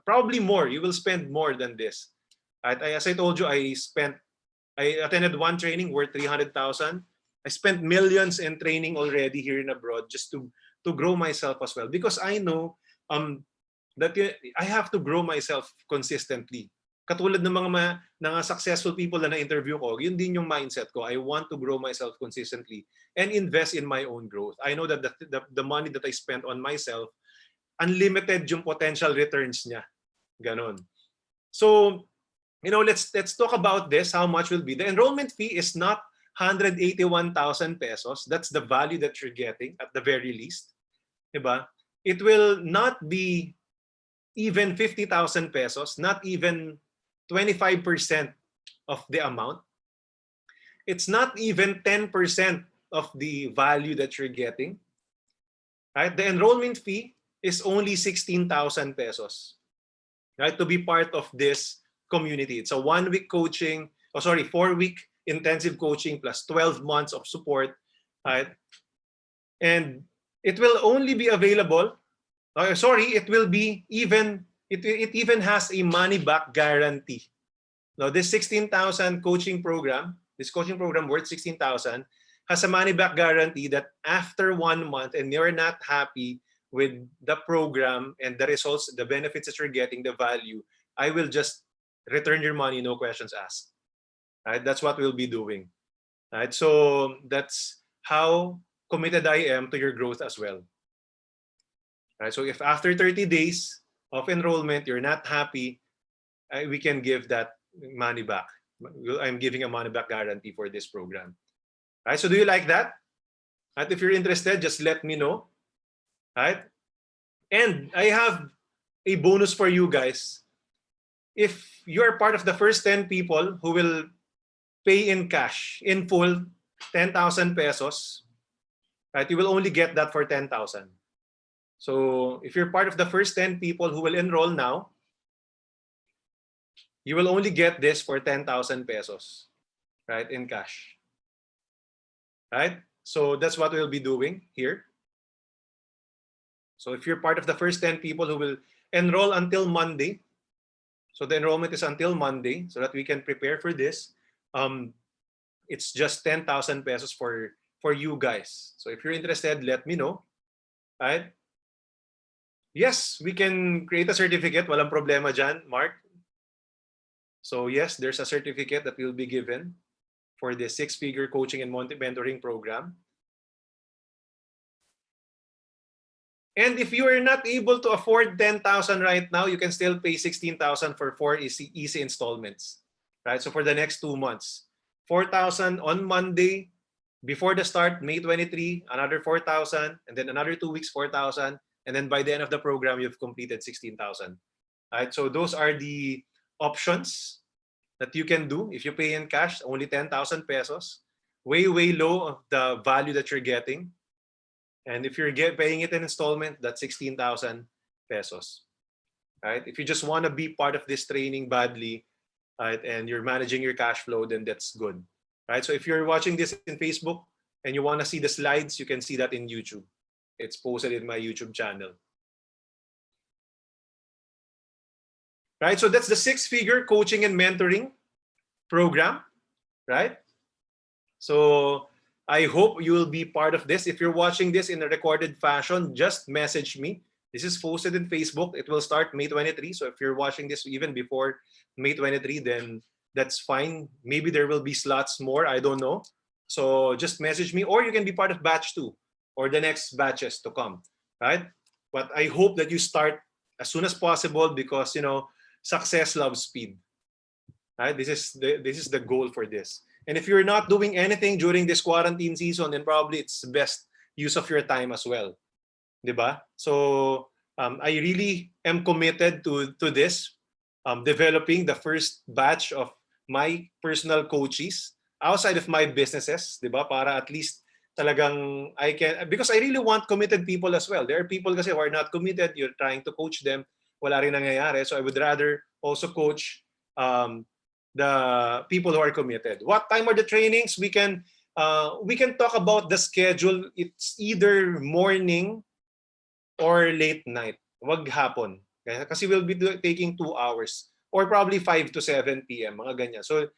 Probably more. You will spend more than this. As I told you, I attended one training worth 300,000. I spent millions in training already here in abroad just to grow myself as well, because I know that I have to grow myself consistently. Katulad ng mga successful people na na-interview ko, yun din yung mindset ko. I want to grow myself consistently and invest in my own growth. I know that the money that I spent on myself, unlimited yung potential returns niya. Ganon. So, let's talk about this, how much will be. The enrollment fee is not 181,000 pesos. That's the value that you're getting at the very least. Diba? It will not be even 50,000 pesos, not even 25% of the amount. It's not even 10% of the value that you're getting. Right? The enrollment fee is only 16,000 pesos. Right? To be part of this community. It's a 1-week coaching, 4-week intensive coaching plus 12 months of support. Right? And it will only be available, it will be even, it even has a money back guarantee. Now, this 16,000 coaching program, worth 16,000, has a money back guarantee that after 1 month and you're not happy with the program and the results, the benefits that you're getting, the value, I will just return your money, no questions asked. Right? That's what we'll be doing. Right? So that's how committed I am to your growth as well. Right? So if after 30 days of enrollment, you're not happy, we can give that money back. I'm giving a money back guarantee for this program. Right? So do you like that? Right? If you're interested, just let me know. Right? And I have a bonus for you guys. If you're part of the first 10 people who will pay in cash, in full, 10,000 pesos, right? You will only get that for 10,000. So if you're part of the first 10 people who will enroll now, you will only get this for 10,000 pesos, right? In cash, right? So that's what we'll be doing here. So if you're part of the first 10 people who will enroll until Monday, so the enrollment is until Monday so that we can prepare for this. It's just 10,000 pesos for you guys. So if you're interested, let me know, right? Yes, we can create a certificate. Walang problema dyan, Mark. So yes, there's a certificate that will be given for the 6-figure coaching and mentoring program. And if you are not able to afford 10,000 right now, you can still pay 16,000 for 4 easy installments, right? So for the next 2 months, 4,000 on Monday before the start, May 23, another 4,000, and then another 2 weeks, 4,000, and then by the end of the program, you've completed 16,000. Right? So those are the options that you can do if you pay in cash, only 10,000 pesos, way low of the value that you're getting. And if you're paying it in installment, that's 16,000 pesos. Right? If you just want to be part of this training badly, right, and you're managing your cash flow, then that's good. Right? So if you're watching this in Facebook and you want to see the slides, you can see that in YouTube. It's posted in my YouTube channel. Right? So that's the 6-figure coaching and mentoring program, right? So I hope you will be part of this. If you're watching this in a recorded fashion, just message me. This is posted in Facebook. It will start May 23. So if you're watching this even before May 23, then that's fine. Maybe there will be slots more. I don't know. So just message me, or you can be part of batch 2 or the next batches to come, right? But I hope that you start as soon as possible because, you know, success loves speed. Right? This is the goal for this. And if you're not doing anything during this quarantine season, then probably it's the best use of your time as well. Diba? So I really am committed to this, developing the first batch of my personal coaches outside of my businesses, diba? Para at least talagang I can, because I really want committed people as well. There are people kasi who are not committed, you're trying to coach them, wala rin nangyayari. So I would rather also coach the people who are committed. What time are the trainings? We can talk about the schedule. It's either morning or late night. Wag hapon. Kasi we'll be taking 2 hours or probably 5 to 7 p.m. Mga ganyan. So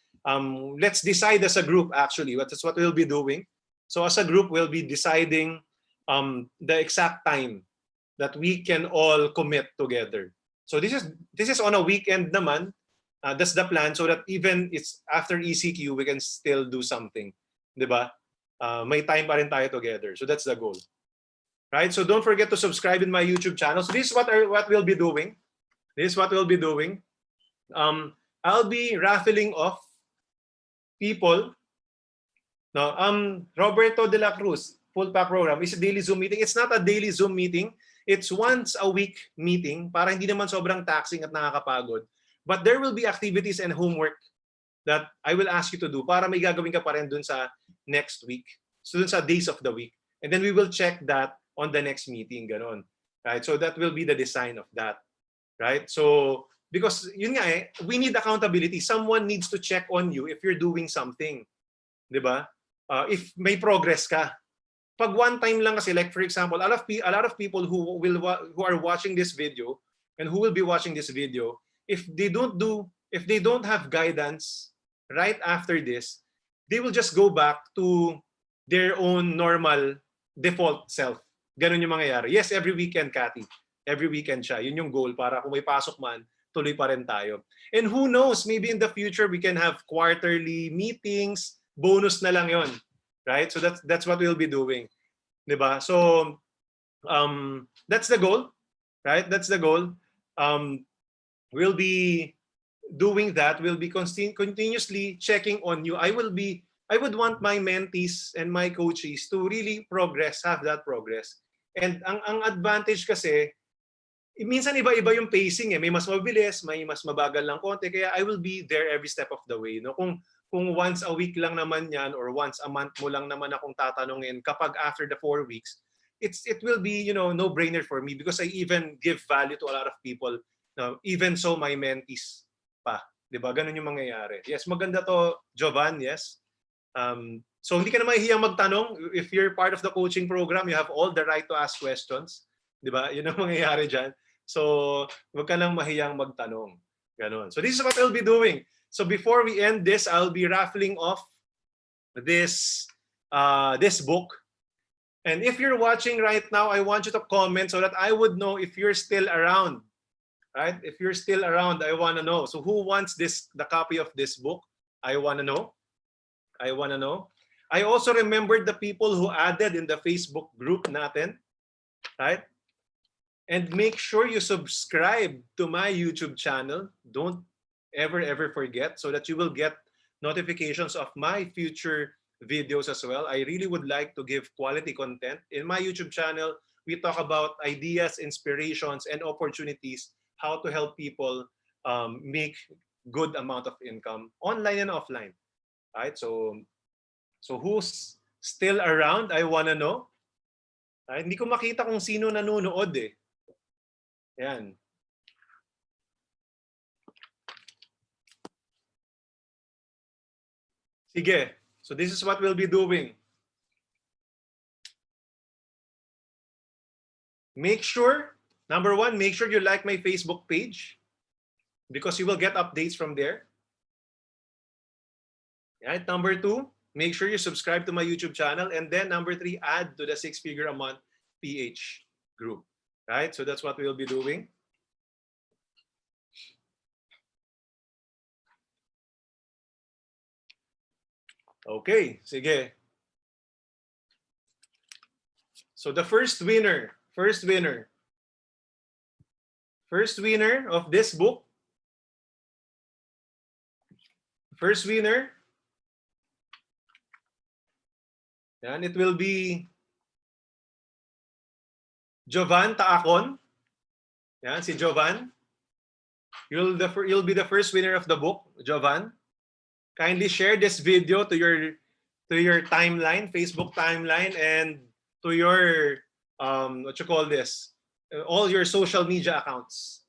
let's decide as a group actually. That's what we'll be doing. So as a group, we'll be deciding the exact time that we can all commit together. So this is on a weekend naman. That's the plan, so that even it's after ECQ, we can still do something. Diba? May time pa rin tayo together. So that's the goal. Right? So don't forget to subscribe in my YouTube channel. So this is what we'll be doing. This is what we'll be doing. I'll be raffling off people. No, Roberto de la Cruz, full pack program is a daily Zoom meeting. It's not a daily Zoom meeting. It's once a week meeting para hindi naman sobrang taxing at nakakapagod. But there will be activities and homework that I will ask you to do para may gagawin ka pa rin dun sa next week. So dun sa days of the week. And then we will check that on the next meeting. Ganon. Right? So that will be the design of that. Right? So, because yun nga we need accountability. Someone needs to check on you if you're doing something. Diba? If may progress ka. Pag one time lang kasi, like for example, a lot of people who are watching this video and who will be watching this video, if they don't have guidance right after this, they will just go back to their own normal default self. Ganun yung mangyayari. Yes, every weekend, Cathy. Every weekend siya. Yun yung goal para kung may pasok man, tuloy pa rin tayo. And who knows, maybe in the future we can have quarterly meetings, bonus na lang yon, right? So that's what we'll be doing. Diba? So That's the goal, right? That's the goal. We'll be doing that. We'll be continuously checking on you. I would want my mentees and my coaches to really progress, have that progress. And ang advantage kasi, minsan iba-iba yung pacing eh. May mas mabilis, may mas mabagal lang konti. Kaya I will be there every step of the way. No? Kung once a week lang naman yan or once a month mo lang naman akong tatanungin kapag after the 4 weeks, it will be, no-brainer for me because I even give value to a lot of people. No, even so, my mentees pa. 'Di ba? Ganun yung mangyayari. Yes, maganda to, Jovan. Yes. So hindi ka na mahihiyang magtanong. If you're part of the coaching program, you have all the right to ask questions. 'Di ba? Yun ang mangyayari diyan. So, wag ka nang mahiyang magtanong. Ganon. So this is what I'll be doing. So before we end this, I'll be raffling off this book. And if you're watching right now, I want you to comment so that I would know if you're still around. Right? If you're still around, I want to know. So who wants the copy of this book? I want to know. I want to know. I also remembered the people who added in the Facebook group natin. Right? And make sure you subscribe to my YouTube channel. Don't ever forget so that you will get notifications of my future videos as well. I really would like to give quality content. In my YouTube channel, we talk about ideas, inspirations, and opportunities, how to help people make good amount of income online and offline. Right? So who's still around? I want to know. Hindi ko makita kung sino nanonood eh. Yan. Sige. So this is what we'll be doing. Make sure, number one, make sure you like my Facebook page because you will get updates from there. Right? Number two, make sure you subscribe to my YouTube channel. And then number three, add to the 6-figure a month PH group. Right? So that's what we'll be doing. Okay, sige. So the first winner of this book, and it will be Jovan Taacon. Yan, si Jovan. You'll be the first winner of the book, Jovan. Kindly share this video to your timeline, Facebook timeline, and to your all your social media accounts.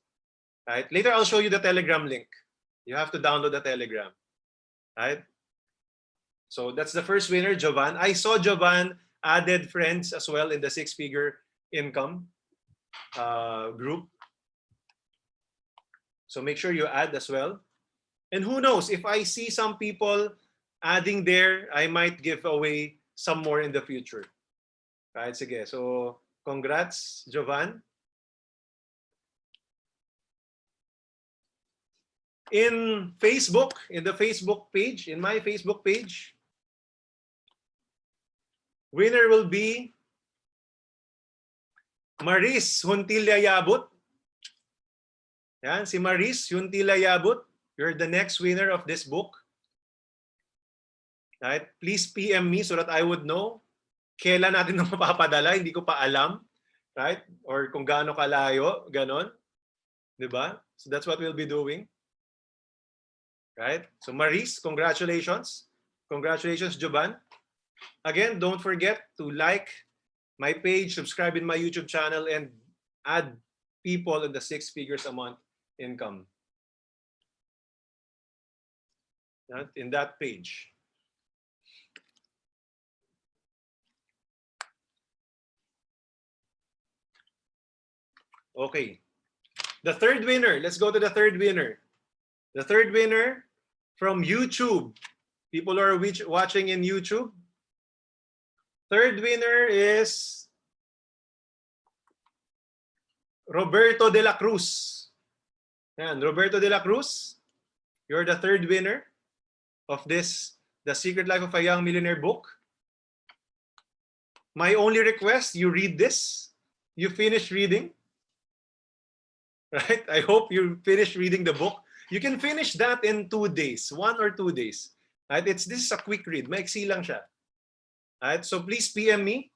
Right? Later I'll show you the Telegram link. You have to download the Telegram. Right? So that's the first winner, Jovan. I saw Jovan added friends as well in the 6-figure income group. So make sure you add as well. And who knows, if I see some people adding there, I might give away some more in the future. Right, sige. So, congrats, Jovan. In Facebook, in my Facebook page, winner will be Maris Huntilla Yabut. Yan, si Maris Huntilla Yabut. You're the next winner of this book. Right? Please PM me so that I would know kailan natin na mapapadala. Hindi ko pa alam. Right? Or kung gaano kalayo. Ganon. Diba? So that's what we'll be doing. Right? So Maris, congratulations. Congratulations, Jovan. Again, don't forget to like my page, subscribe in my YouTube channel, and add people in the 6 figures a month income. In that page. Okay. The third winner. Let's go to the third winner. The third winner from YouTube. People who are watching in YouTube. Third winner is Roberto de la Cruz. Yan, Roberto de la Cruz. You're the third winner of this, The Secret Life of a Young Millionaire book. My only request, you read this. you finished reading, right? I hope you finished reading the book. You can finish that in 2 days, 1 or 2 days. Right? This is a quick read. Maiksi lang siya. Right? So please PM me.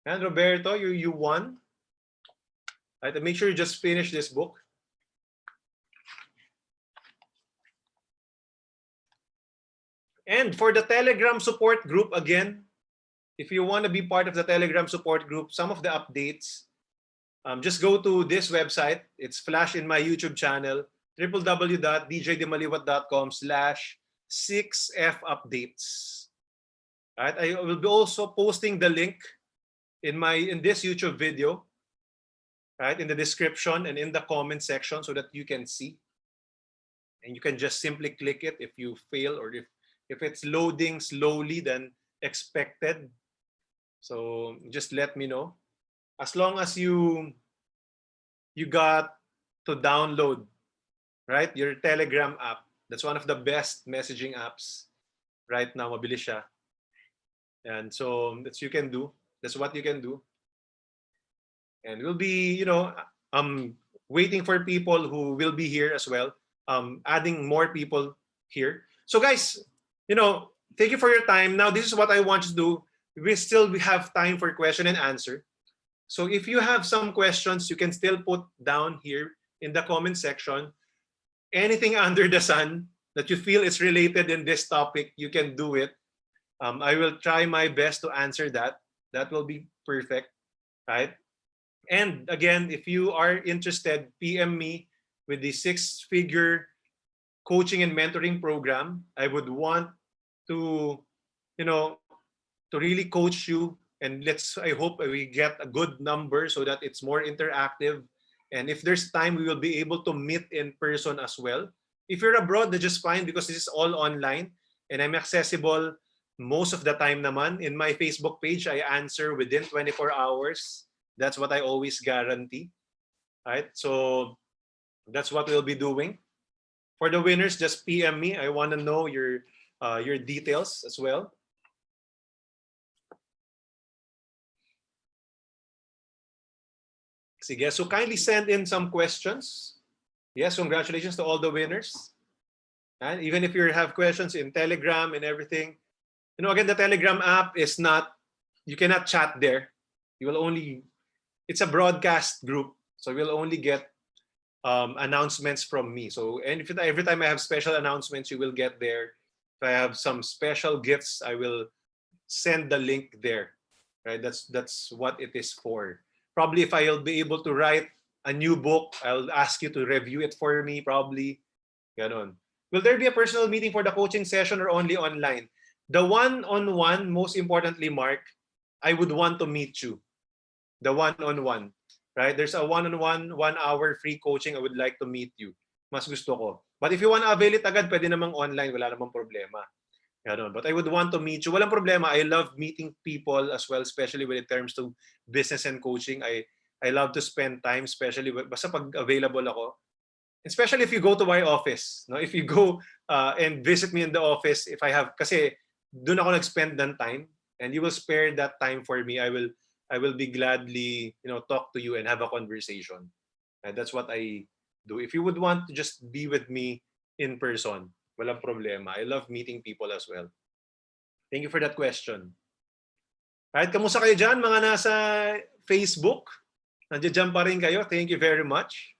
And Roberto, you won. Right? And make sure you just finish this book. And for the Telegram support group, again, if you want to be part of the Telegram support group, some of the updates, just go to this website. It's flashed in my YouTube channel, www.djdimaliuat.com/6fupdates. Right? I will be also posting the link in this YouTube video, right, in the description and in the comment section so that you can see. And you can just simply click it if you fail or if it's loading slowly than expected. So just let me know. As long as you got to download, right, your Telegram app. That's one of the best messaging apps right now. Mabilis siya. And so that's you can do. That's what you can do. And we'll be, waiting for people who will be here as well. Adding more people here. So guys, thank you for your time. Now this is what I want you to do. We still have time for question and answer. So if you have some questions, you can still put down here in the comment section. Anything under the sun that you feel is related in this topic, you can do it. I will try my best to answer that. That will be perfect, right? And again, if you are interested, PM me with the 6-figure coaching and mentoring program. I would want to, to really coach you, and I hope we get a good number so that it's more interactive. And if there's time, we will be able to meet in person as well. If you're abroad, that's just fine because this is all online and I'm accessible most of the time naman. In my Facebook page, I answer within 24 hours. That's what I always guarantee. Right? So that's what we'll be doing. For the winners, just PM me. I want to know your details as well. Sige, so kindly send in some questions. Yes, congratulations to all the winners. And even if you have questions in Telegram and everything, again, the Telegram app is not, you cannot chat there. You will only, it's a broadcast group, so you'll only get announcements from me. So, and if every time I have special announcements, you will get there. If I have some special gifts, I will send the link there. Right? That's what it is for. Probably if I'll be able to write a new book, I'll ask you to review it for me, probably. Ganon. Will there be a personal meeting for the coaching session or only online? The one-on-one, most importantly, Mark, I would want to meet you. The one-on-one. Right? There's a one-on-one, 1 hour free coaching. I would like to meet you. Mas gusto ko. But if you want to avail it agad, pwede namang online. Wala namang problema. Ganon. But I would want to meet you. Walang problema. I love meeting people as well, especially when it comes to business and coaching. I love to spend time, especially basta pag available ako. Especially if you go to my office. No? If you go and visit me in the office, if I have, kasi doon ako nag-spend ng time and you will spare that time for me, I will be gladly, talk to you and have a conversation. And that's what I do. If you would want to just be with me in person, walang problema. I love meeting people as well. Thank you for that question. Right, kamusta kayo dyan, mga nasa Facebook? Nandiyan pa rin kayo. Thank you very much.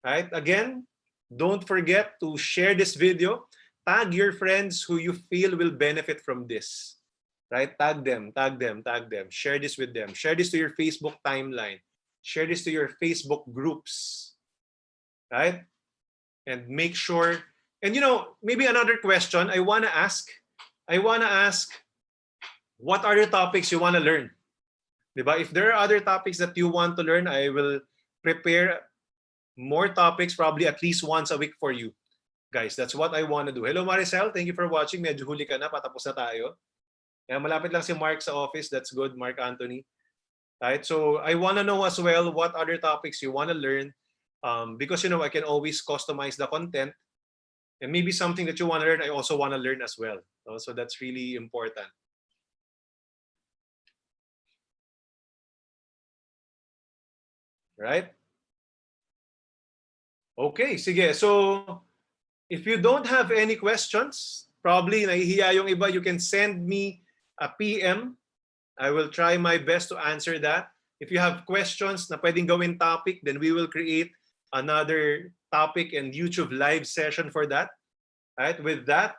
Right, again, don't forget to share this video. Tag your friends who you feel will benefit from this. Right, tag them. Share this with them. Share this to your Facebook timeline. Share this to your Facebook groups. Right, and make sure. And maybe another question I want to ask. What are the topics you want to learn? Diba? If there are other topics that you want to learn, I will prepare more topics probably at least once a week for you. Guys, that's what I want to do. Hello Maricel, thank you for watching. Medyo huli ka na, patapos na tayo. Kaya malapit lang si Mark sa office. That's good, Mark Anthony. Right? So I want to know as well what other topics you want to learn. Because I can always customize the content. And maybe something that you want to learn, I also want to learn as well. So that's really important. Right? Okay, sige. So, if you don't have any questions, probably nahihiya yung iba, you can send me a PM. I will try my best to answer that. If you have questions na pwedeng gawin topic, then we will create another topic and YouTube live session for that. Right? With that,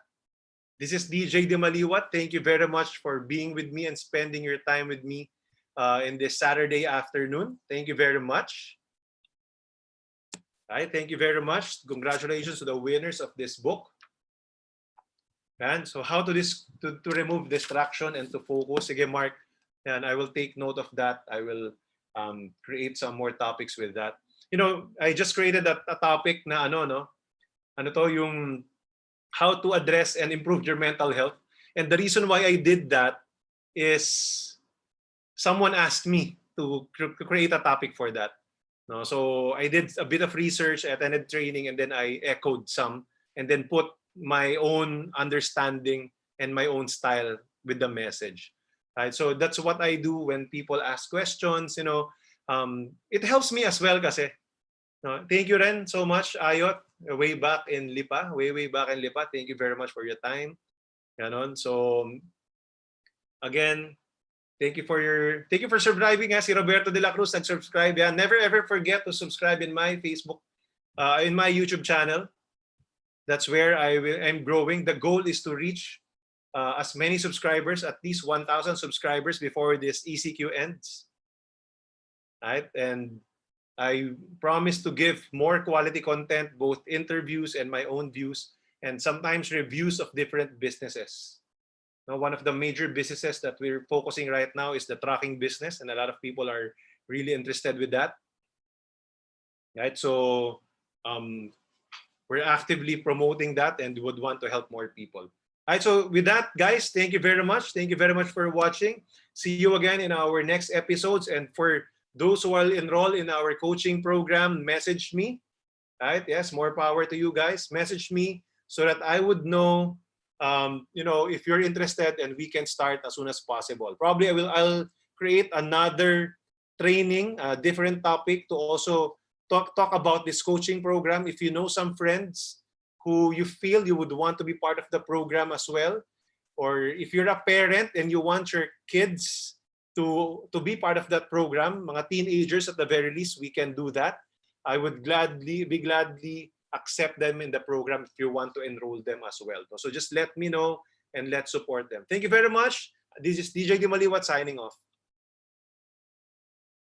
this is DJ Dimaliuat. Thank you very much for being with me and spending your time with me in this Saturday afternoon. Thank you very much. Right, thank you very much. Congratulations to the winners of this book. And so how to remove distraction and to focus. Sige, Mark, and I will take note of that. I will create some more topics with that. You know, I just created a topic na ano to, yung how to address and improve your mental health. And the reason why I did that is someone asked me to create a topic for that. No, so I did a bit of research, attended training, and then I echoed some, and then put my own understanding and my own style with the message. Right, so that's what I do when people ask questions. You know, it helps me as well, kasi. No, thank you, Ren, so much, Ayot, way back in Lipa, way back in Lipa. Thank you very much for your time. Ganon. So again, thank you for subscribing. Si Roberto de la Cruz nag-subscribe. Yeah. Never ever forget to subscribe in my Facebook, in my YouTube channel. That's where I'm growing. The goal is to reach as many subscribers, at least 1,000 subscribers before this ECQ ends. Right? And I promise to give more quality content, both interviews and my own views, and sometimes reviews of different businesses. Now, one of the major businesses that we're focusing right now is the trucking business, and a lot of people are really interested with that. Right? So we're actively promoting that and would want to help more people. All right, so with that, guys, thank you very much. Thank you very much for watching. See you again in our next episodes. And for those who will enroll in our coaching program, message me. Right? Yes, more power to you guys. Message me so that I would know, if you're interested, and we can start as soon as possible. Probably I'll create another training, a different topic to also talk about this coaching program. If you know some friends who you feel you would want to be part of the program as well, or if you're a parent and you want your kids to be part of that program, mga teenagers at the very least, we can do that. I would gladly accept them in the program if you want to enroll them as well. So just let me know and let's support them. Thank you very much. This is DJ Dimaliuat signing off.